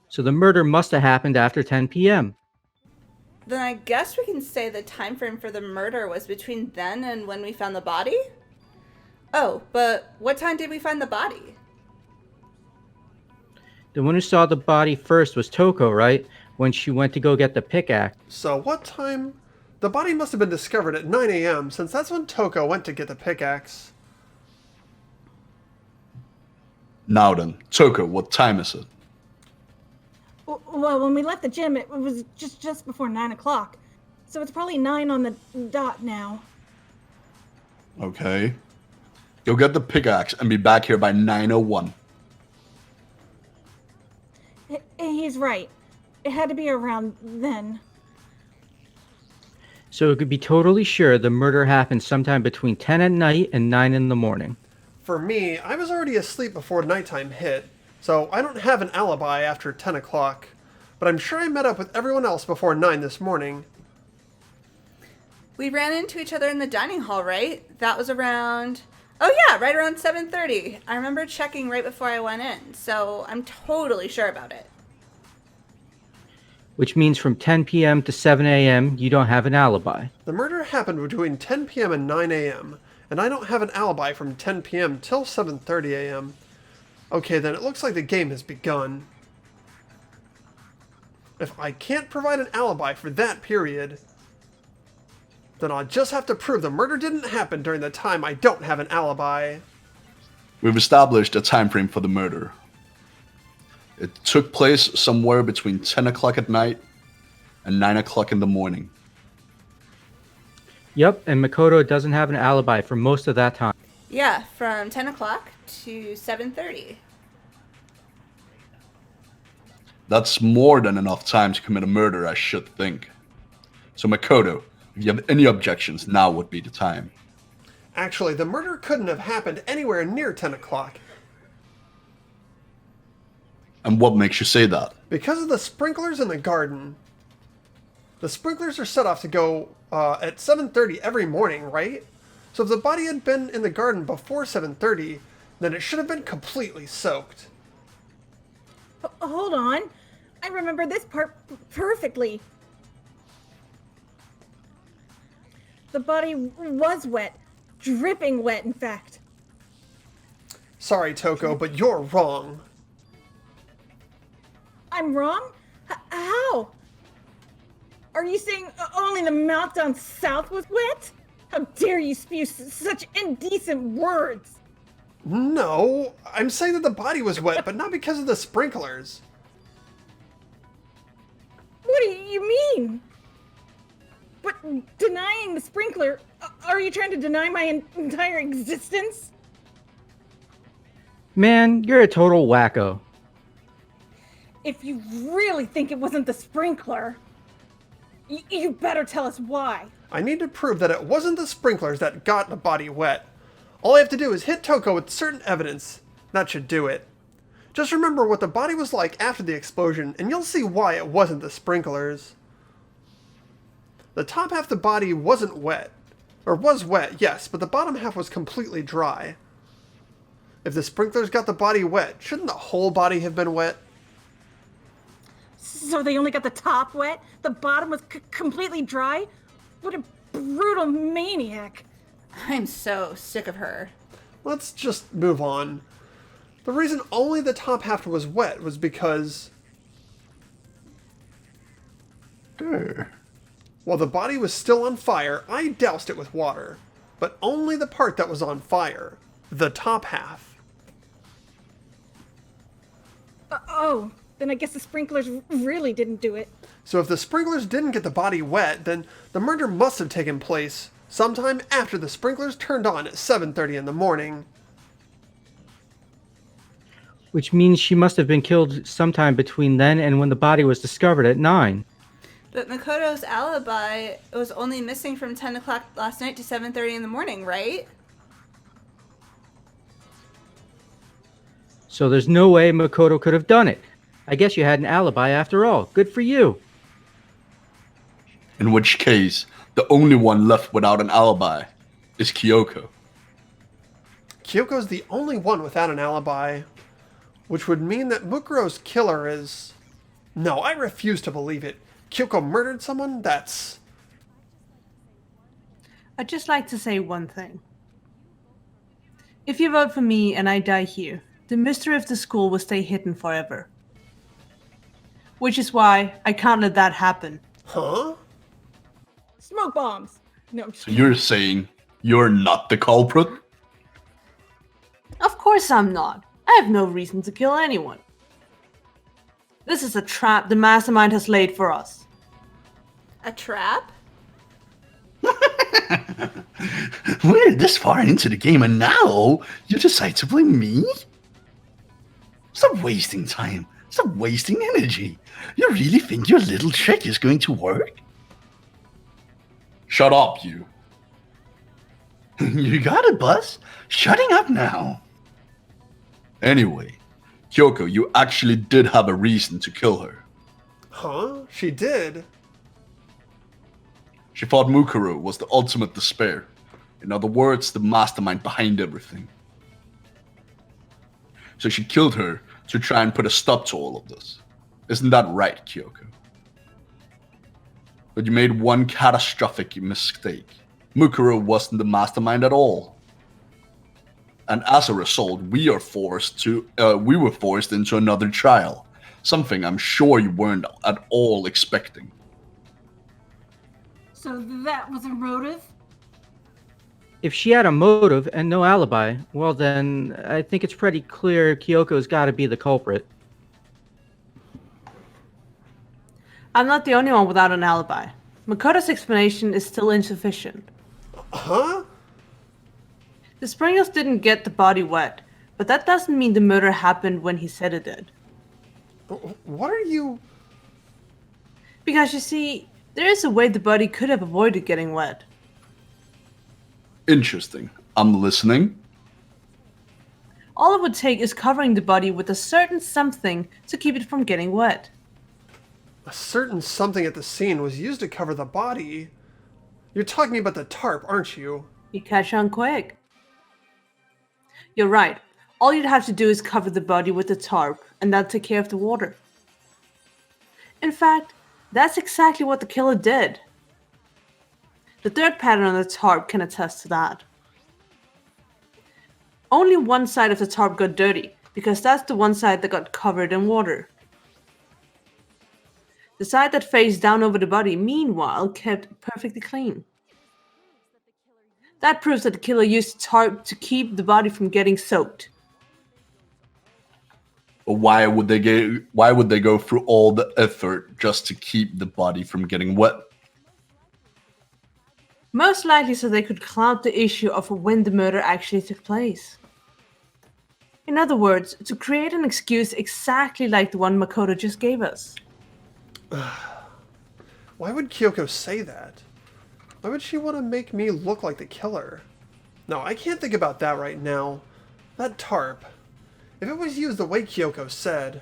So the murder must have happened after 10 p.m. Then I guess we can say the time frame for the murder was between then and when we found the body? Oh, but what time did we find the body? The one who saw the body first was Toko, right? When she went to go get the pickaxe. So what time? The body must have been discovered at 9 a.m. since that's when Toko went to get the pickaxe. Now then, Toko, what time is it? Well, when we left the gym, it was just before 9 o'clock. So it's probably 9 on the dot now. Okay. Go get the pickaxe and be back here by 9:01. He's right. It had to be around then. So it could be totally sure the murder happened sometime between 10 at night and 9 in the morning. For me, I was already asleep before nighttime hit, so I don't have an alibi after 10 o'clock. But I'm sure I met up with everyone else before 9 this morning. We ran into each other in the dining hall, right? That was around... Oh yeah, right around 7:30. I remember checking right before I went in, so I'm totally sure about it. Which means from 10 p.m. to 7 a.m. you don't have an alibi. The murder happened between 10 p.m. and 9 a.m., and I don't have an alibi from 10 p.m. till 7:30 a.m. Okay, then it looks like the game has begun. If I can't provide an alibi for that period, Then I'll just have to prove the murder didn't happen during the time I don't have an alibi. We've established a time frame for the murder. It took place somewhere between 10 o'clock at night and 9 o'clock in the morning. Yep, and Makoto doesn't have an alibi for most of that time. Yeah, from 10 o'clock to 7:30. That's more than enough time to commit a murder, I should think. So Makoto, if you have any objections, now would be the time. Actually, the murder couldn't have happened anywhere near 10 o'clock. And what makes you say that? Because of the sprinklers in the garden. The sprinklers are set off to go at 7:30 every morning, right? So if the body had been in the garden before 7:30, then it should have been completely soaked. Hold on. I remember this part perfectly. The body was wet. Dripping wet, in fact. Sorry, Toko, but you're wrong. I'm wrong? How? Are you saying only the mouth down south was wet? How dare you spew such indecent words? No, I'm saying that the body was wet, but not because of the sprinklers. What do you mean? But denying the sprinkler, are you trying to deny my entire existence? Man, you're a total wacko. If you really think it wasn't the sprinkler, you better tell us why. I need to prove that it wasn't the sprinklers that got the body wet. All I have to do is hit Toko with certain evidence. That should do it. Just remember what the body was like after the explosion, and you'll see why it wasn't the sprinklers. The top half of the body wasn't wet. Or was wet, yes, but the bottom half was completely dry. If the sprinklers got the body wet, shouldn't the whole body have been wet? So they only got the top wet? The bottom was completely dry? What a brutal maniac. I'm so sick of her. Let's just move on. The reason only the top half was wet was because... while the body was still on fire, I doused it with water. But only the part that was on fire. The top half. Oh, then I guess the sprinklers really didn't do it. So if the sprinklers didn't get the body wet, then the murder must have taken place sometime after the sprinklers turned on at 7:30 in the morning. Which means she must have been killed sometime between then and when the body was discovered at 9. But Makoto's alibi was only missing from 10 o'clock last night to 7:30 in the morning, right? So there's no way Makoto could have done it. I guess you had an alibi after all. Good for you. In which case, the only one left without an alibi is Kyoko. Kyoko's the only one without an alibi, which would mean that Mukuro's killer is... No, I refuse to believe it. Kyoko murdered someone? That's... I'd just like to say one thing. If you vote for me and I die here, the mystery of the school will stay hidden forever. Which is why I can't let that happen. Huh? Smoke bombs. No. So you're saying you're not the culprit? Of course I'm not. I have no reason to kill anyone. This is a trap the mastermind has laid for us. A trap? We're this far into the game and now you decide to blame me? Stop wasting time. Stop wasting energy. You really think your little trick is going to work? Shut up, you. You got it, Buzz. Shutting up now. Anyway, Kyoko, you actually did have a reason to kill her. Huh? She did? She thought Mukuro was the ultimate despair. In other words, the mastermind behind everything. So she killed her to try and put a stop to all of this. Isn't that right, Kyoko? But you made one catastrophic mistake. Mukuro wasn't the mastermind at all. And as a result, we were forced into another trial. Something I'm sure you weren't at all expecting. So that was her motive? If she had a motive and no alibi, well then, I think it's pretty clear Kyoko's gotta be the culprit. I'm not the only one without an alibi. Makoto's explanation is still insufficient. Huh? The sprinkles didn't get the body wet, but that doesn't mean the murder happened when he said it did. What are you... Because you see, there is a way the body could have avoided getting wet. Interesting. I'm listening. All it would take is covering the body with a certain something to keep it from getting wet. A certain something at the scene was used to cover the body. You're talking about the tarp, aren't you? You catch on quick. You're right. All you'd have to do is cover the body with the tarp, and that'd take care of the water. In fact, that's exactly what the killer did. The dirt pattern on the tarp can attest to that. Only one side of the tarp got dirty, because that's the one side that got covered in water. The side that faced down over the body, meanwhile, kept perfectly clean. That proves that the killer used the tarp to keep the body from getting soaked. But why would they go through all the effort just to keep the body from getting wet? Most likely so they could cloud the issue of when the murder actually took place. In other words, to create an excuse exactly like the one Makoto just gave us. Why would Kyoko say that? Why would she want to make me look like the killer? No, I can't think about that right now. That tarp. If it was used the way Kyoko said,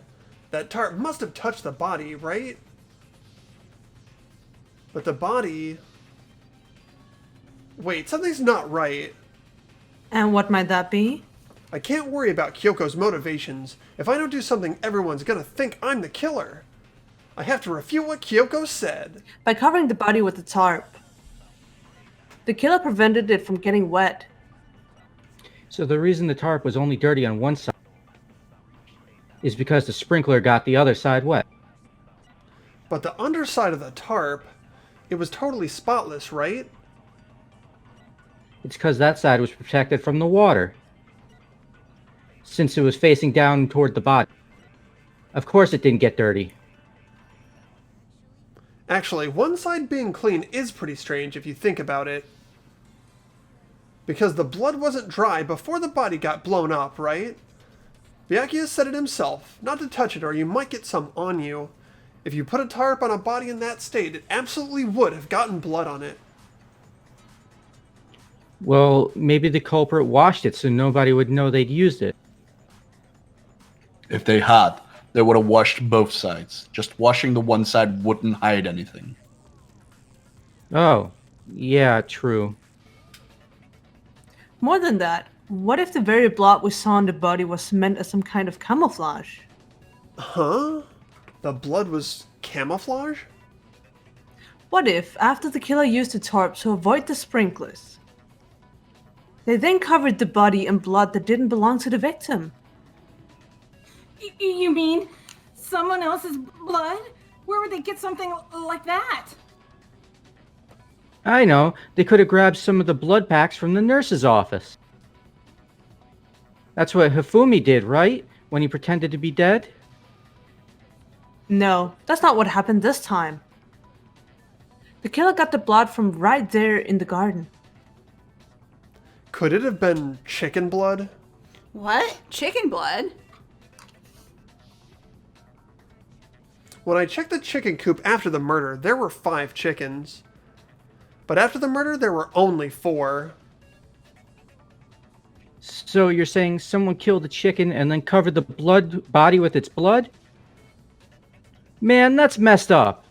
that tarp must have touched the body, right? But the body... Wait, something's not right. And what might that be? I can't worry about Kyoko's motivations. If I don't do something, everyone's gonna think I'm the killer. I have to refute what Kyoko said. By covering the body with the tarp. The killer prevented it from getting wet. So the reason the tarp was only dirty on one side is because the sprinkler got the other side wet. But the underside of the tarp, it was totally spotless, right? It's because that side was protected from the water, since it was facing down toward the body. Of course it didn't get dirty. Actually, one side being clean is pretty strange if you think about it. Because the blood wasn't dry before the body got blown up, right? Byakuya said it himself, not to touch it or you might get some on you. If you put a tarp on a body in that state, it absolutely would have gotten blood on it. Well, maybe the culprit washed it so nobody would know they'd used it. If they had, they would have washed both sides. Just washing the one side wouldn't hide anything. Oh, yeah, true. More than that, what if the very blood we saw on the body was meant as some kind of camouflage? Huh? The blood was camouflage? What if, after the killer used the tarp to avoid the sprinklers, they then covered the body in blood that didn't belong to the victim? You mean someone else's blood? Where would they get something like that? I know, they could have grabbed some of the blood packs from the nurse's office. That's what Hifumi did, right? When he pretended to be dead? No, that's not what happened this time. The killer got the blood from right there in the garden. Could it have been chicken blood? What? Chicken blood? When I checked the chicken coop after the murder, there were 5 chickens. But after the murder, there were only 4. So you're saying someone killed a chicken and then covered the body with its blood? Man, that's messed up.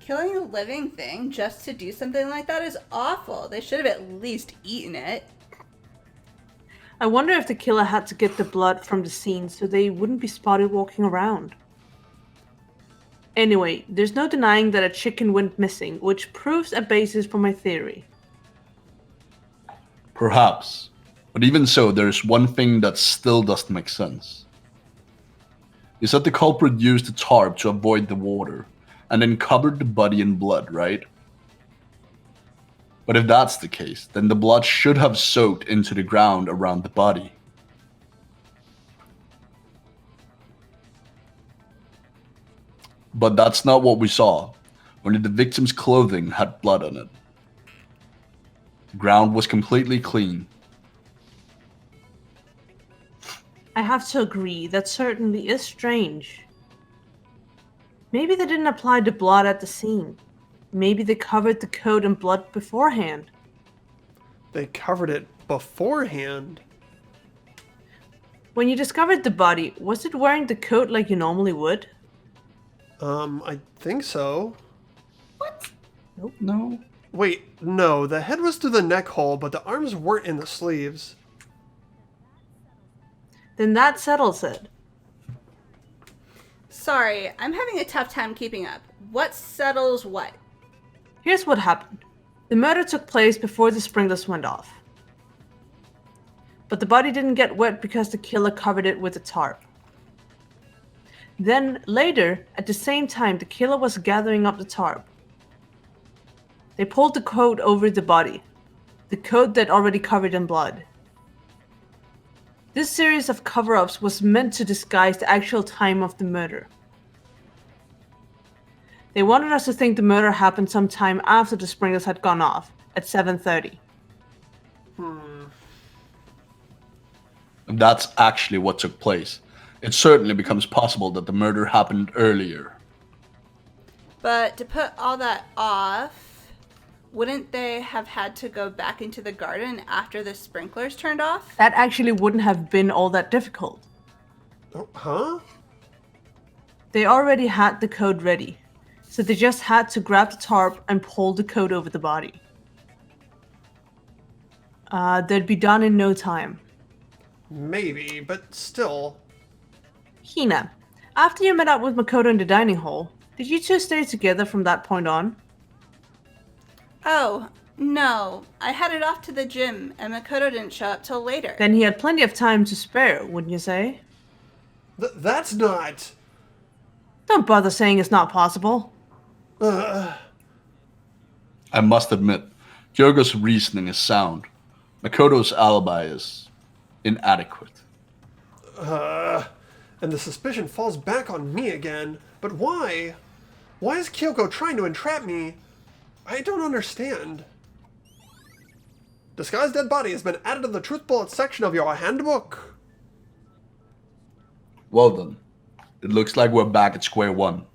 Killing a living thing just to do something like that is awful. They should have at least eaten it. I wonder if the killer had to get the blood from the scene so they wouldn't be spotted walking around. Anyway, there's no denying that a chicken went missing, which proves a basis for my theory. Perhaps. But even so, there's one thing that still doesn't make sense. You said the culprit used the tarp to avoid the water, and then covered the body in blood, right? But if that's the case, then the blood should have soaked into the ground around the body. But that's not what we saw. Only the victim's clothing had blood on it. The ground was completely clean. I have to agree, that certainly is strange. Maybe they didn't apply the blood at the scene. Maybe they covered the coat in blood beforehand. They covered it beforehand. When you discovered the body, was it wearing the coat like you normally would? I think so. What? No. Wait, no, the head was through the neck hole, but the arms weren't in the sleeves. Then that settles it. Sorry, I'm having a tough time keeping up. What settles what? Here's what happened. The murder took place before the sprinklers went off. But the body didn't get wet because the killer covered it with a tarp. Then, later, at the same time, the killer was gathering up the tarp. They pulled the coat over the body, the coat that already covered in blood. This series of cover-ups was meant to disguise the actual time of the murder. They wanted us to think the murder happened sometime after the sprinklers had gone off, at 7:30. If that's actually what took place, it certainly becomes possible that the murder happened earlier. But to put all that off, wouldn't they have had to go back into the garden after the sprinklers turned off? That actually wouldn't have been all that difficult. Oh, huh? They already had the coat ready, so they just had to grab the tarp and pull the coat over the body. They'd be done in no time. Maybe, but still. Hina, after you met up with Makoto in the dining hall, did you two stay together from that point on? Oh, no. I headed off to the gym and Makoto didn't show up till later. Then he had plenty of time to spare, wouldn't you say? That's not... Don't bother saying it's not possible. I must admit, Kyogo's reasoning is sound. Makoto's alibi is inadequate. And the suspicion falls back on me again. But why? Why is Kyoko trying to entrap me? I don't understand. Disguised dead body has been added to the truth bullet section of your handbook. Well then, it looks like we're back at square one.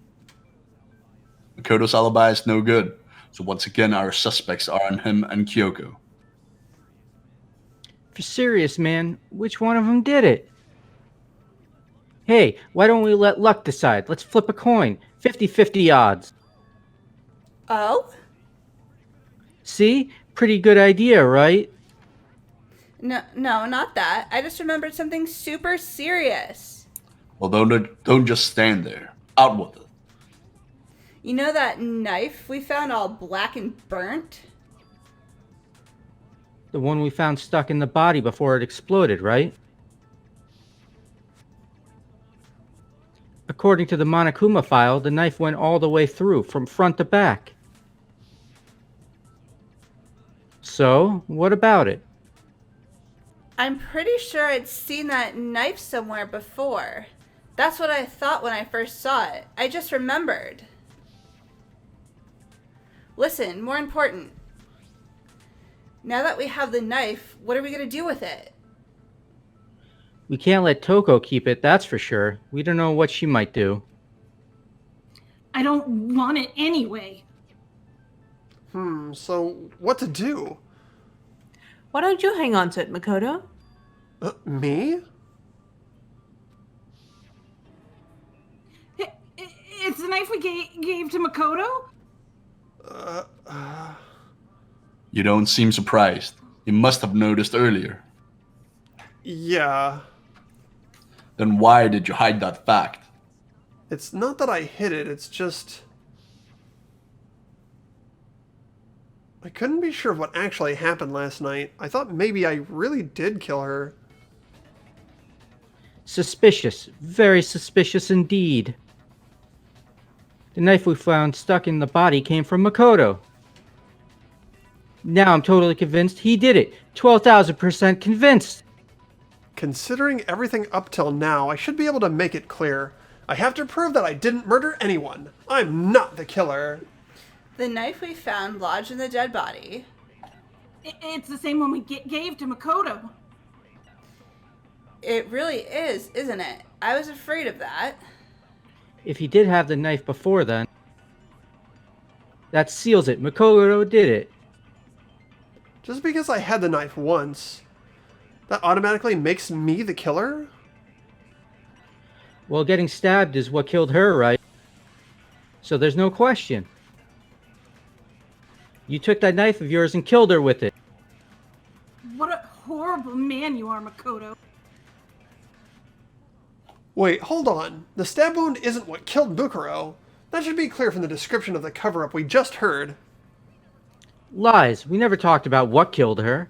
Makoto's alibi is no good, so once again our suspects are on him and Kyoko. If you're serious, man, which one of them did it? Hey, why don't we let luck decide? Let's flip a coin. 50-50 odds. Oh? See? Pretty good idea, right? No, not that. I just remembered something super serious. Well, don't just stand there. Out with it. You know that knife we found all black and burnt? The one we found stuck in the body before it exploded, right? According to the Monokuma file, the knife went all the way through, from front to back. So, what about it? I'm pretty sure I'd seen that knife somewhere before. That's what I thought when I first saw it. I just remembered. Listen, more important. Now that we have the knife, what are we going to do with it? We can't let Toko keep it, that's for sure. We don't know what she might do. I don't want it anyway. So what to do? Why don't you hang on to it, Makoto? Me? It's the knife we gave to Makoto? You don't seem surprised. You must have noticed earlier. Yeah. Then why did you hide that fact? It's not that I hid it, it's just... I couldn't be sure of what actually happened last night. I thought maybe I really did kill her. Suspicious. Very suspicious indeed. The knife we found stuck in the body came from Makoto. Now I'm totally convinced he did it. 12,000% convinced. Considering everything up till now, I should be able to make it clear. I have to prove that I didn't murder anyone. I'm not the killer. The knife we found lodged in the dead body. It's the same one we gave to Makoto. It really is, isn't it? I was afraid of that. If he did have the knife before then, that seals it. Makoto did it. Just because I had the knife once, that automatically makes me the killer? Well, getting stabbed is what killed her, right? So there's no question. You took that knife of yours and killed her with it. What a horrible man you are, Makoto. Wait, hold on. The stab wound isn't what killed Bukuro. That should be clear from the description of the cover-up we just heard. Lies. We never talked about what killed her.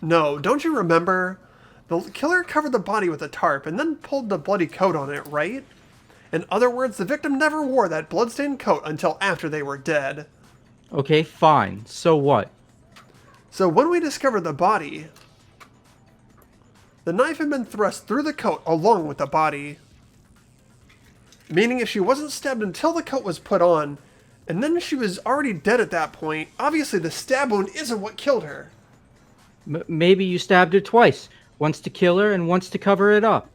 No, don't you remember? The killer covered the body with a tarp and then pulled the bloody coat on it, right? In other words, the victim never wore that bloodstained coat until after they were dead. Okay, fine. So what? So when we discovered the body, the knife had been thrust through the coat along with the body. Meaning if she wasn't stabbed until the coat was put on, and then she was already dead at that point, obviously the stab wound isn't what killed her. Maybe you stabbed her twice. Once to kill her and once to cover it up.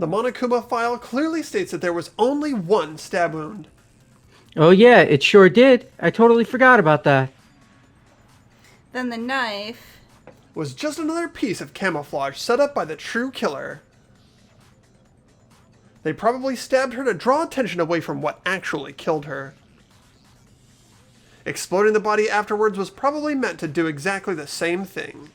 The Monokuma file clearly states that there was only one stab wound. Oh yeah, it sure did. I totally forgot about that. Then the knife Was just another piece of camouflage set up by the true killer. They probably stabbed her to draw attention away from what actually killed her. Exploding the body afterwards was probably meant to do exactly the same thing.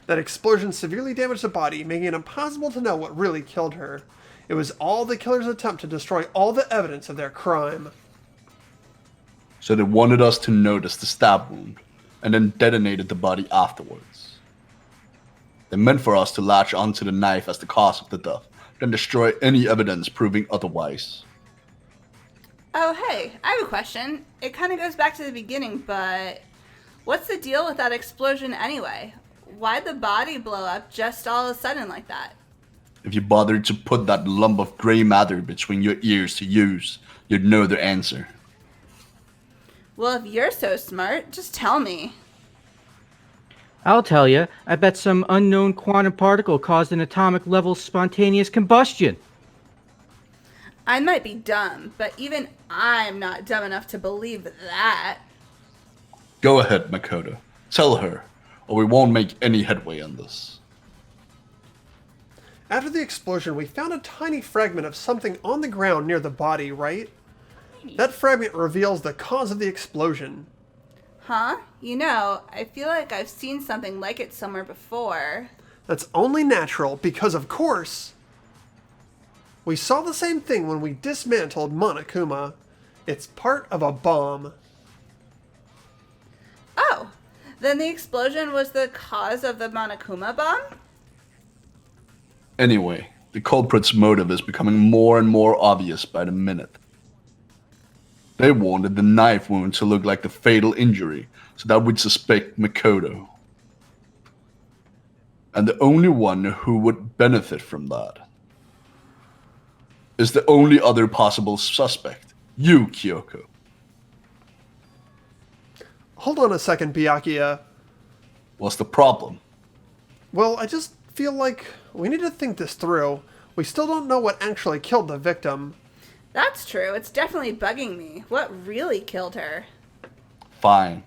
That explosion severely damaged the body, making it impossible to know what really killed her. It was all the killer's attempt to destroy all the evidence of their crime. So they wanted us to notice the stab wound, and then detonated the body afterwards. They meant for us to latch onto the knife as the cause of the death, then destroy any evidence proving otherwise. Oh, hey, I have a question. It kind of goes back to the beginning, but what's the deal with that explosion anyway? Why'd the body blow up just all of a sudden like that? If you bothered to put that lump of grey matter between your ears to use, you'd know the answer. Well, if you're so smart, just tell me. I'll tell you, I bet some unknown quantum particle caused an atomic level spontaneous combustion. I might be dumb, but even I'm not dumb enough to believe that. Go ahead, Makoto. Tell her, or we won't make any headway on this. After the explosion, we found a tiny fragment of something on the ground near the body, right? That fragment reveals the cause of the explosion. Huh? You know, I feel like I've seen something like it somewhere before. That's only natural because, of course, we saw the same thing when we dismantled Monokuma. It's part of a bomb. Oh, then the explosion was the cause of the Monokuma bomb? Anyway, the culprit's motive is becoming more and more obvious by the minute. They wanted the knife wound to look like the fatal injury, so that we'd suspect Makoto. And the only one who would benefit from that is the only other possible suspect, you, Kyoko. Hold on a second, Byakuya. What's the problem? Well, I just feel like we need to think this through. We still don't know what actually killed the victim. That's true. It's definitely bugging me. What really killed her? Fine.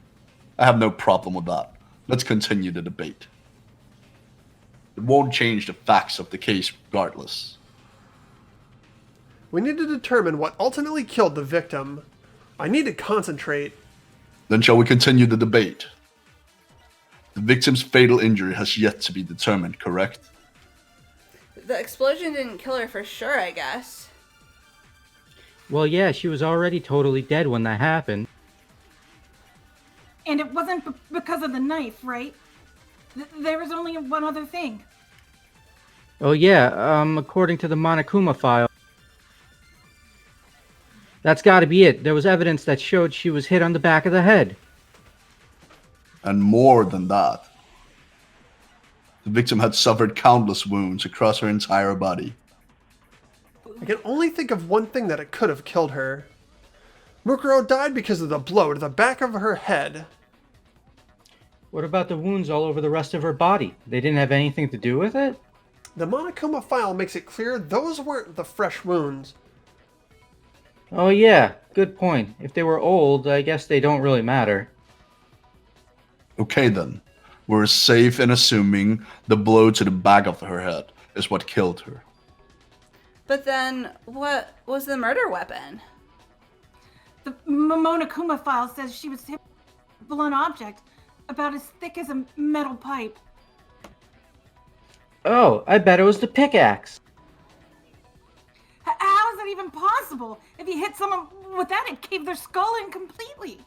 I have no problem with that. Let's continue the debate. It won't change the facts of the case regardless. We need to determine what ultimately killed the victim. I need to concentrate. Then shall we continue the debate? The victim's fatal injury has yet to be determined, correct? The explosion didn't kill her for sure, I guess. Well, yeah, she was already totally dead when that happened. And it wasn't because of the knife, right? There was only one other thing. Oh yeah, according to the Monokuma file. That's gotta be it. There was evidence that showed she was hit on the back of the head. And more than that, the victim had suffered countless wounds across her entire body. I can only think of one thing that it could have killed her. Mukuro died because of the blow to the back of her head. What about the wounds all over the rest of her body? They didn't have anything to do with it? The Monokuma file makes it clear those weren't the fresh wounds. Oh yeah, good point. If they were old, I guess they don't really matter. Okay then, we're safe in assuming the blow to the back of her head is what killed her. But then, what was the murder weapon? The Monokuma file says she was hit with a blunt object about as thick as a metal pipe. Oh, I bet it was the pickaxe. How is that even possible? If you hit someone with that, it caved their skull in completely.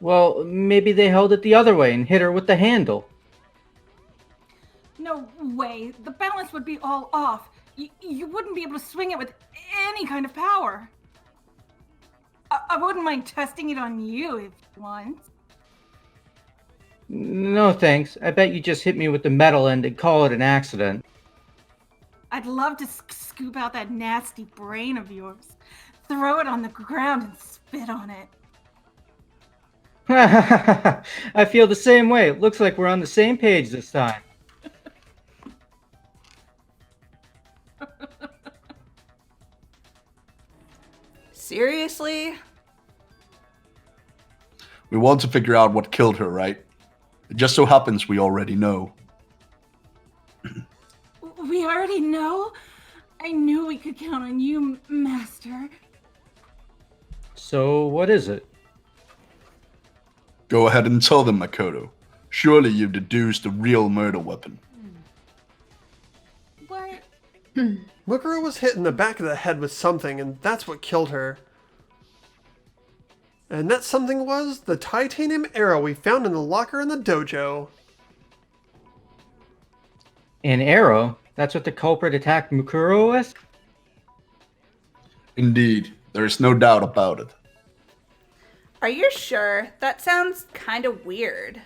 Well, maybe they held it the other way and hit her with the handle. No way. The balance would be all off. You wouldn't be able to swing it with any kind of power. I wouldn't mind testing it on you if you want. No thanks. I bet you just hit me with the metal end and call it an accident. I'd love to scoop out that nasty brain of yours, throw it on the ground and spit on it. I feel the same way. Looks like we're on the same page this time. Seriously? We want to figure out what killed her, right? It just so happens we already know. We already know? I knew we could count on you, Master. So, what is it? Go ahead and tell them, Makoto. Surely you've deduced the real murder weapon. What? Mukuro was hit in the back of the head with something, and that's what killed her. And that something was the titanium arrow we found in the locker in the dojo. An arrow? That's what the culprit attacked Mukuro with? Indeed, there is no doubt about it. Are you sure? That sounds kind of weird.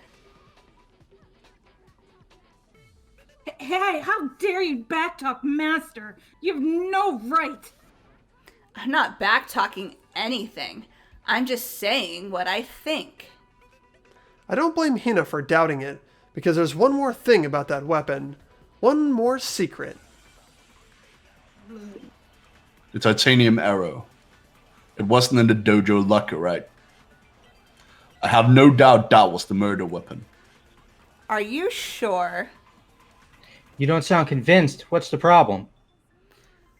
Hey, how dare you backtalk Master? You have no right. I'm not back-talking anything. I'm just saying what I think. I don't blame Hina for doubting it, because there's one more thing about that weapon. One more secret. The titanium arrow. It wasn't in the dojo locker, right? I have no doubt that was the murder weapon. Are you sure? You don't sound convinced. What's the problem?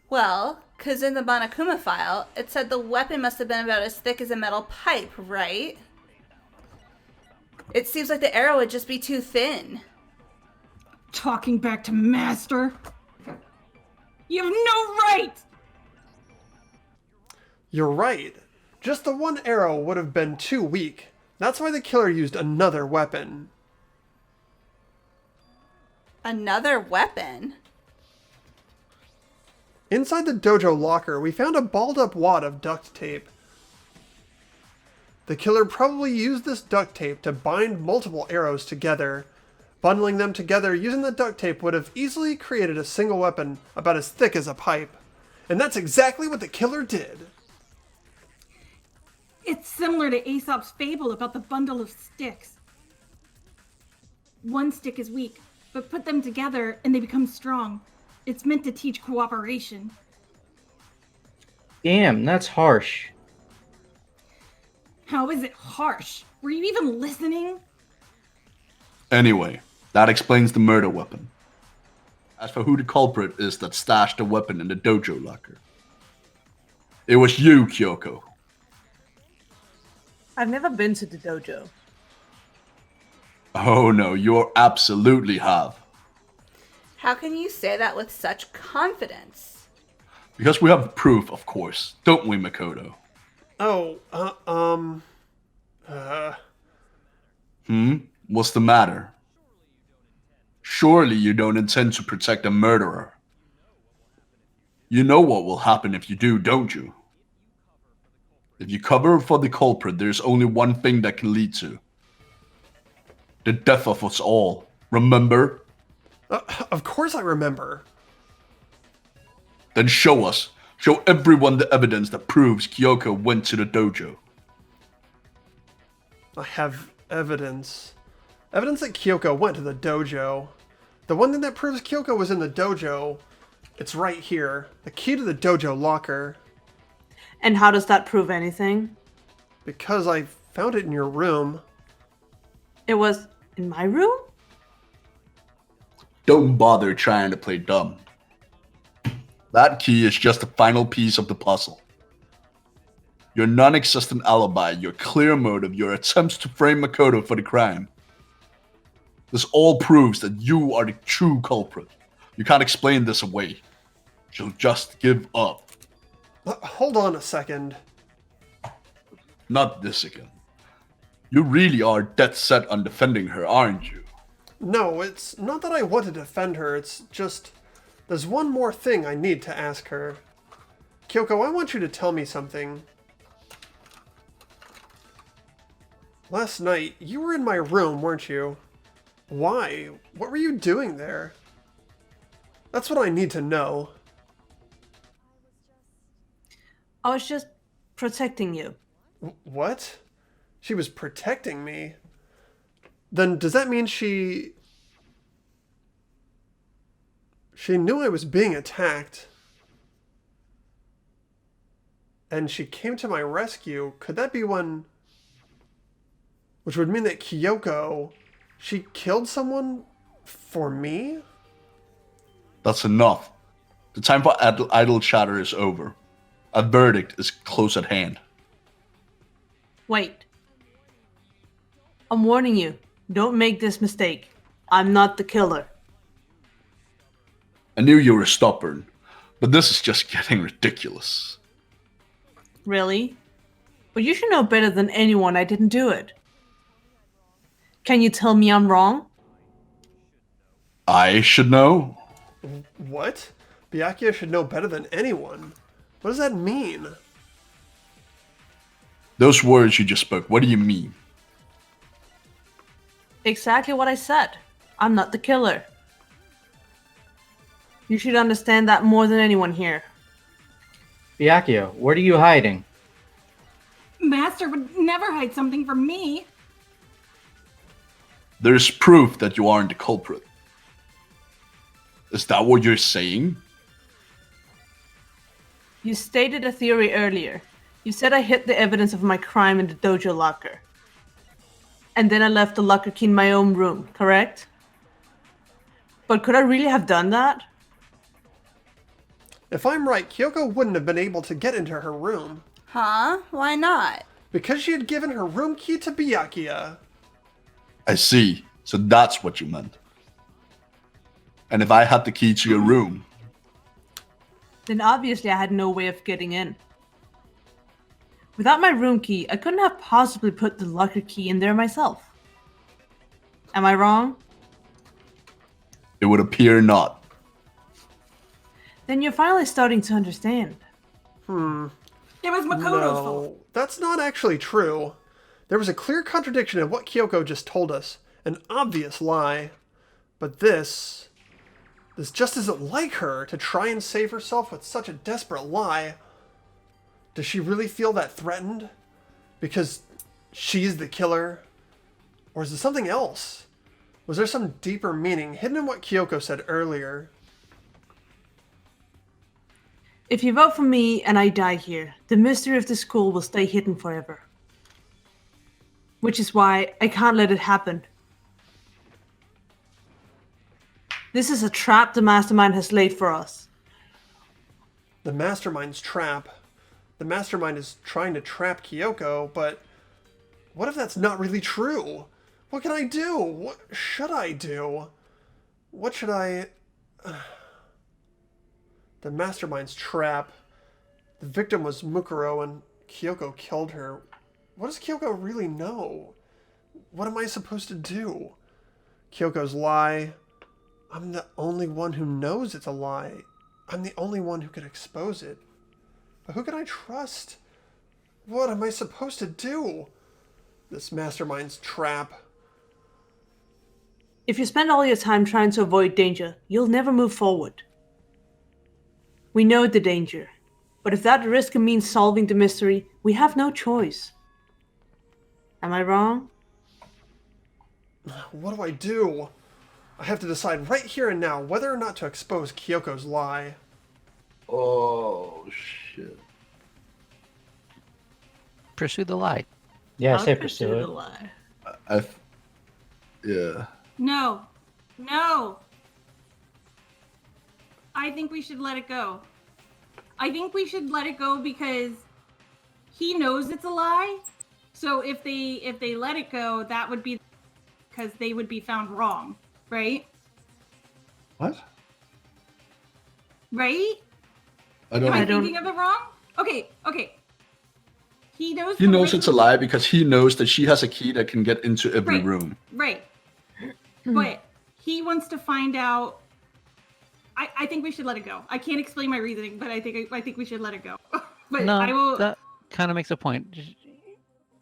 Well, because in the Monokuma file, it said the weapon must have been about as thick as a metal pipe, right? It seems like the arrow would just be too thin. Talking back to Master? You have no right! You're right. Just the one arrow would have been too weak. That's why the killer used another weapon. Another weapon? Inside the dojo locker, we found a balled up wad of duct tape. The killer probably used this duct tape to bind multiple arrows together. Bundling them together using the duct tape would have easily created a single weapon about as thick as a pipe. And that's exactly what the killer did. It's similar to Aesop's fable about the bundle of sticks. One stick is weak, but put them together and they become strong. It's meant to teach cooperation. Damn, that's harsh. How is it harsh? Were you even listening? Anyway, that explains the murder weapon. As for who the culprit is that stashed the weapon in the dojo locker, it was you, Kyoko. I've never been to the dojo. Oh no, you absolutely have. How can you say that with such confidence? Because we have proof, of course, don't we, Makoto? Oh, What's the matter? Surely you don't intend to protect a murderer. You know what will happen if you do, don't you? If you cover for the culprit, there's only one thing that can lead to. The death of us all. Remember? Of course I remember. Then show us. Show everyone the evidence that proves Kyoko went to the dojo. I have evidence. Evidence that Kyoko went to the dojo. The one thing that proves Kyoko was in the dojo, it's right here. The key to the dojo locker. And how does that prove anything? Because I found it in your room. It was in my room? Don't bother trying to play dumb. That key is just the final piece of the puzzle. Your non-existent alibi, your clear motive, your attempts to frame Makoto for the crime. This all proves that you are the true culprit. You can't explain this away. She'll just give up. Hold on a second. Not this again. You really are dead set on defending her, aren't you? No, it's not that I want to defend her, it's just... There's one more thing I need to ask her. Kyoko, I want you to tell me something. Last night, you were in my room, weren't you? Why? What were you doing there? That's what I need to know. I was just protecting you. What? She was protecting me? Then does that mean she knew I was being attacked? And she came to my rescue? Could that be when... Which would mean that Kyoko... She killed someone for me? That's enough. The time for idle chatter is over. A verdict is close at hand. Wait. I'm warning you. Don't make this mistake. I'm not the killer. I knew you were stubborn, but this is just getting ridiculous. Really? But you should know better than anyone I didn't do it. Can you tell me I'm wrong? I should know? What? Byakuya should know better than anyone. What does that mean? Those words you just spoke, what do you mean? Exactly what I said. I'm not the killer. You should understand that more than anyone here. Byakuya, what are you hiding? Master would never hide something from me. There's proof that you aren't the culprit. Is that what you're saying? You stated a theory earlier. You said I hid the evidence of my crime in the dojo locker. And then I left the locker key in my own room, correct? But could I really have done that? If I'm right, Kyoko wouldn't have been able to get into her room. Huh? Why not? Because she had given her room key to Byakuya. I see. So that's what you meant. And if I had the key to your room, Then obviously I had no way of getting in. Without my room key, I couldn't have possibly put the locker key in there myself. Am I wrong? it would appear not. Then you're finally starting to understand. It was Makoto's fault. No, that's not actually true. There was a clear contradiction in what Kyoko just told us. An obvious lie. But this just isn't like her to try and save herself with such a desperate lie. Does she really feel that threatened? Because she's the killer? Or is it something else? Was there some deeper meaning hidden in what Kyoko said earlier? If you vote for me and I die here, the mystery of the school will stay hidden forever. Which is why I can't let it happen. This is a trap the mastermind has laid for us. The mastermind's trap. The mastermind is trying to trap Kyoko, but what if that's not really true? What can I do? What should I do? What should I... The mastermind's trap. The victim was Mukuro and Kyoko killed her. What does Kyoko really know? What am I supposed to do? Kyoko's lie. I'm the only one who knows it's a lie. I'm the only one who could expose it. But who can I trust? What am I supposed to do? This mastermind's trap. If you spend all your time trying to avoid danger, you'll never move forward. We know the danger, but if that risk means solving the mystery, we have no choice. Am I wrong? What do I do? I have to decide right here and now whether or not to expose Kyoko's lie. Oh shit. Pursue the light. Yeah, I'll say pursue the it. lie. Yeah. No. No. I think we should let it go. I think we should let it go because he knows it's a lie. So if they let it go, that would be because they would be found wrong, right? What? Right? I Am don't. I I don't- thinking of it wrong? Okay. He knows. He the knows ring- it's a lie because he knows that she has a key that can get into every Right. room. Right. But he wants to find out. I think we should let it go. I can't explain my reasoning, but I think we should let it go. But No, I will. that kind of makes a point.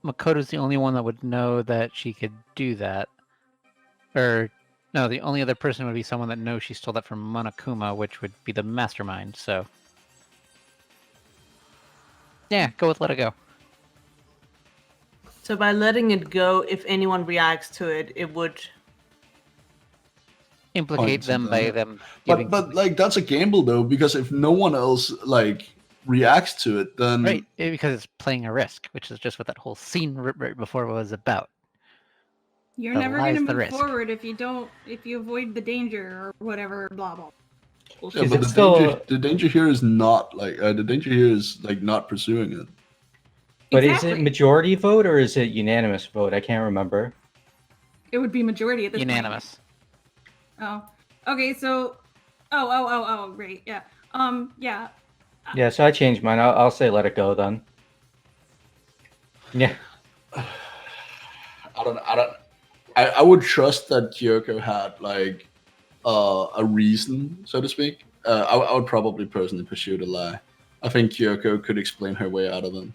Makoto's the only one that would know that she could do that. Or, no, the only other person would be someone that knows she stole that from Monokuma, which would be the mastermind, so... Yeah, go with let it go. So by letting it go, if anyone reacts to it, it would... Implicate Points them and by that. them giving... But like that's a gamble though, because if no one else like reacts to it, then Right, because it's playing a risk, which is just what that whole scene right before was about. You're The never lie's going to the move risk. forward if you avoid the danger or whatever, blah blah. Yeah, Is but it still- the danger here is not like the danger here is like not pursuing it. But is Exactly. it majority vote or is it unanimous vote? I can't remember. It would be majority at this Unanimous. point. Oh, okay. So, right, yeah. Yeah. Yeah, so I changed mine. I'll say let it go then. Yeah. I would trust that Kyoko had like a reason, so to speak. I would probably personally pursue the lie. I think Kyoko could explain her way out of them.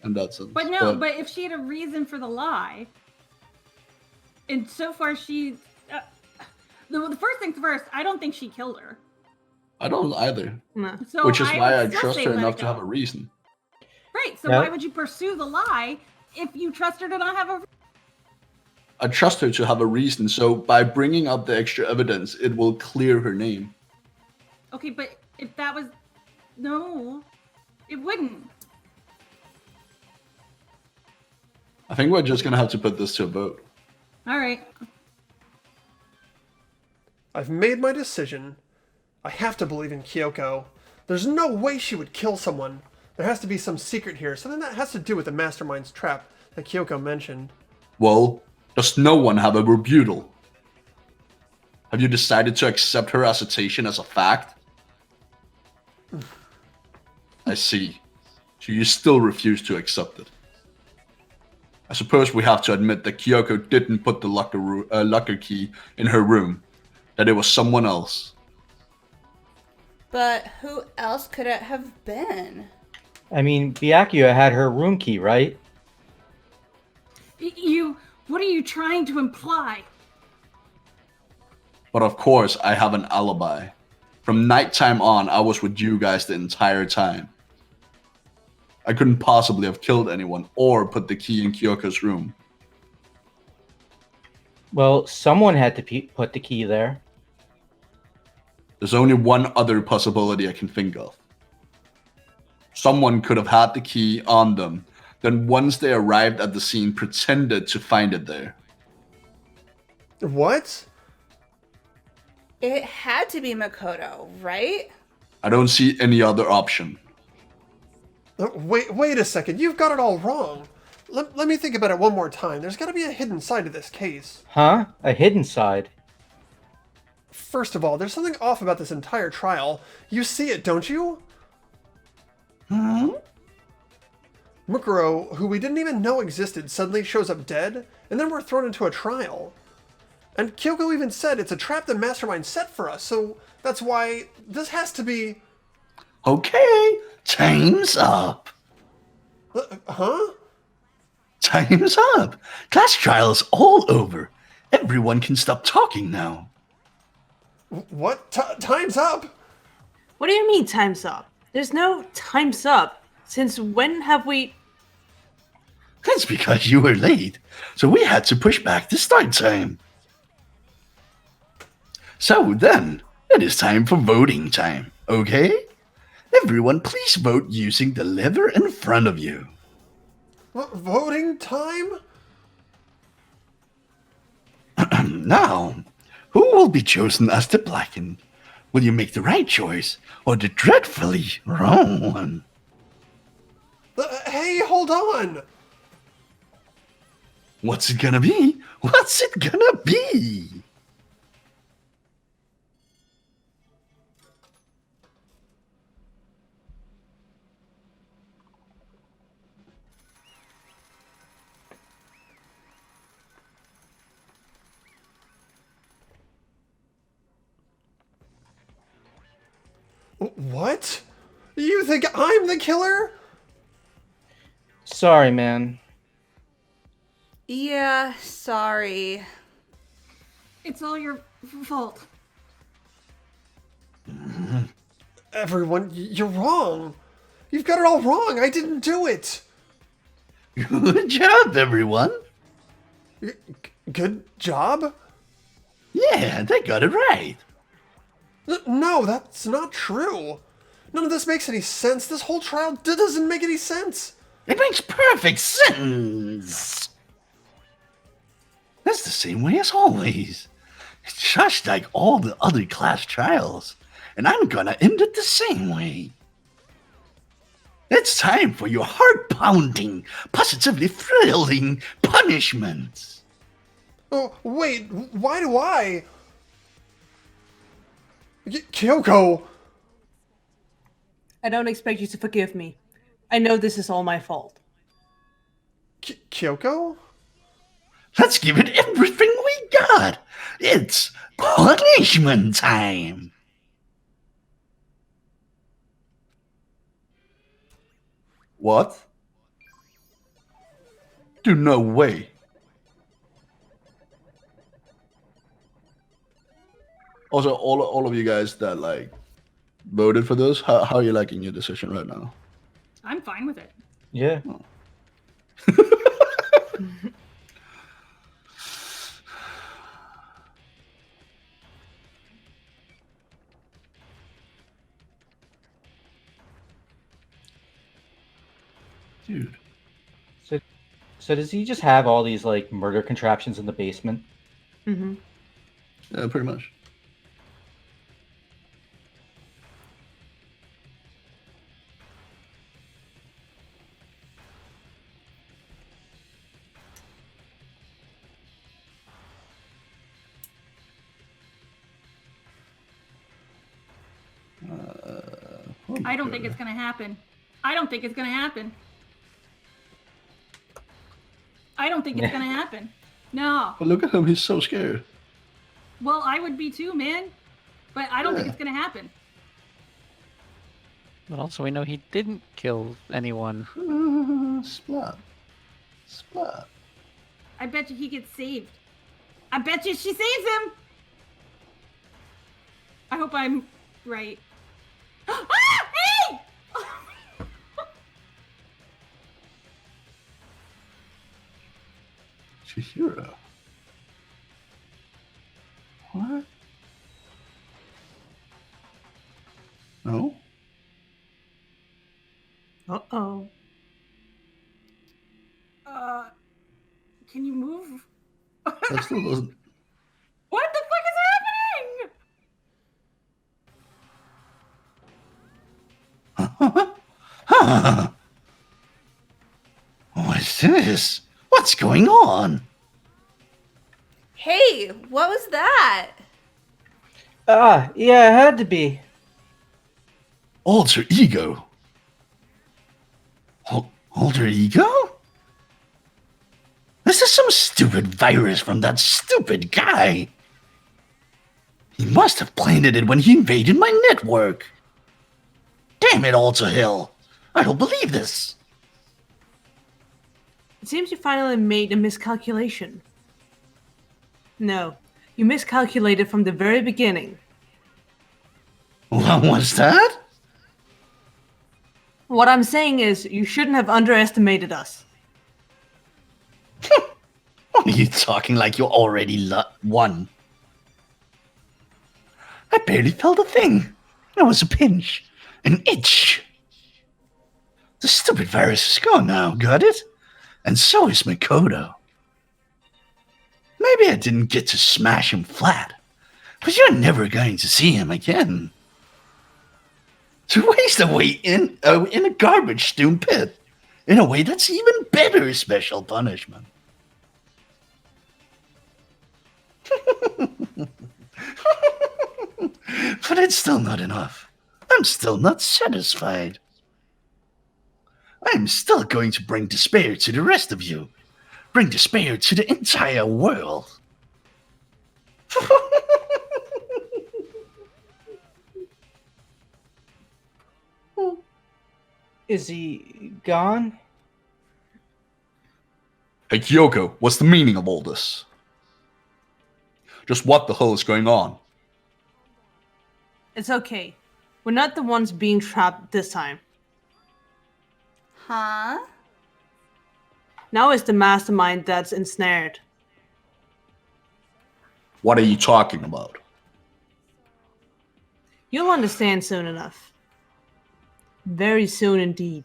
In that sense. But no, but if she had a reason for the lie, and so far she, the first things first, I don't think she killed her. I don't either. No. So Which is I why would I still trust say her let enough it to go. have a reason. Right. So Yeah. why would you pursue the lie if you trust her to not have a? I trust her to have a reason, so by bringing up the extra evidence, it will clear her name. Okay, but if that was, no, it wouldn't. I think we're just gonna have to put this to a vote. All right. I've made my decision. I have to believe in Kyoko. There's no way she would kill someone. There has to be some secret here, something that has to do with the mastermind's trap that Kyoko mentioned. Well, does no one have a rebuttal? Have you decided to accept her assertion as a fact? I see. So you still refuse to accept it. I suppose we have to admit that Kyoko didn't put the locker key in her room. That it was someone else. But who else could it have been? I mean, Byakuya had her room key, right? What are you trying to imply? But of course, I have an alibi. From nighttime on, I was with you guys the entire time. I couldn't possibly have killed anyone or put the key in Kyoko's room. Well, someone had to put the key there. There's only one other possibility I can think of. Someone could have had the key on them, then once they arrived at the scene, pretended to find it there. What? It had to be Makoto, right? I don't see any other option. Wait a second. You've got it all wrong. Let me think about it one more time. There's got to be a hidden side to this case. Huh? A hidden side. First of all, there's something off about this entire trial. You see it, don't you? Mukuro, who we didn't even know existed, suddenly shows up dead, and then we're thrown into a trial. And Kyoko even said it's a trap the Mastermind set for us, so that's why this has to be... Okay, time's up. Huh? Time's up. Class trial is all over. Everyone can stop talking now. What? Time's up! What do you mean time's up? There's no time's up. Since when have we... That's because you were late, so we had to push back the start time. So then, it is time for voting time, okay? Everyone please vote using the lever in front of you. Voting time? Now, who will be chosen as the blackened? Will you make the right choice or the dreadfully wrong one? Hey, hold on! What's it gonna be? What's it gonna be? What? You think I'm the killer? Sorry, man. Yeah, sorry. It's all your fault. Everyone, you're wrong. You've got it all wrong. I didn't do it. Good job, everyone. Good job? Yeah, they got it right. No, that's not true. None of this makes any sense. This whole trial doesn't make any sense. It makes perfect sense. That's the same way as always. It's just like all the other class trials, and I'm gonna end it the same way. It's time for your heart-pounding, positively thrilling punishments. Oh, wait, why do I? Kyoko! I don't expect you to forgive me. I know this is all my fault. Kyoko? Let's give it everything we got. It's punishment time. What? Dude, no way. Also, all of you guys that like voted for this, how are you liking your decision right now? I'm fine with it. Yeah. Dude. So does he just have all these like murder contraptions in the basement? Mm-hmm. Yeah, pretty much. I don't think it's gonna happen. I don't think it's gonna happen. I don't think it's gonna happen. No. But look at him, he's so scared. Well, I would be too, man. But I don't think it's gonna happen. But also, we know he didn't kill anyone. Splat. Splat. I bet you he gets saved. I bet you she saves him. I hope I'm right. Ah! Hey! Chihiro. What? No? Uh-oh. Can you move? That still doesn't. What the fuck is happening? What's this? What's going on? Hey, what was that? Yeah, it had to be. Alter ego. Alter ego? This is some stupid virus from that stupid guy. He must have planted it when he invaded my network. Damn it, Alter Hill. I don't believe this. It seems you finally made a miscalculation. No, you miscalculated from the very beginning. What was that? What I'm saying is, you shouldn't have underestimated us. What are you talking like you already won? I barely felt a thing. It was a pinch. An itch. The stupid virus is gone now, got it? And so is Makoto. Maybe I didn't get to smash him flat, but you're never going to see him again. To waste away in a garbage-strewn pit, in a way that's even better special punishment. But it's still not enough. I'm still not satisfied. I'm still going to bring despair to the rest of you. Bring despair to the entire world. Is he gone? Hey, Kyoko, what's the meaning of all this? Just what the hell is going on? It's okay. We're not the ones being trapped this time. Huh? Now it's the mastermind that's ensnared. What are you talking about? You'll understand soon enough. Very soon indeed.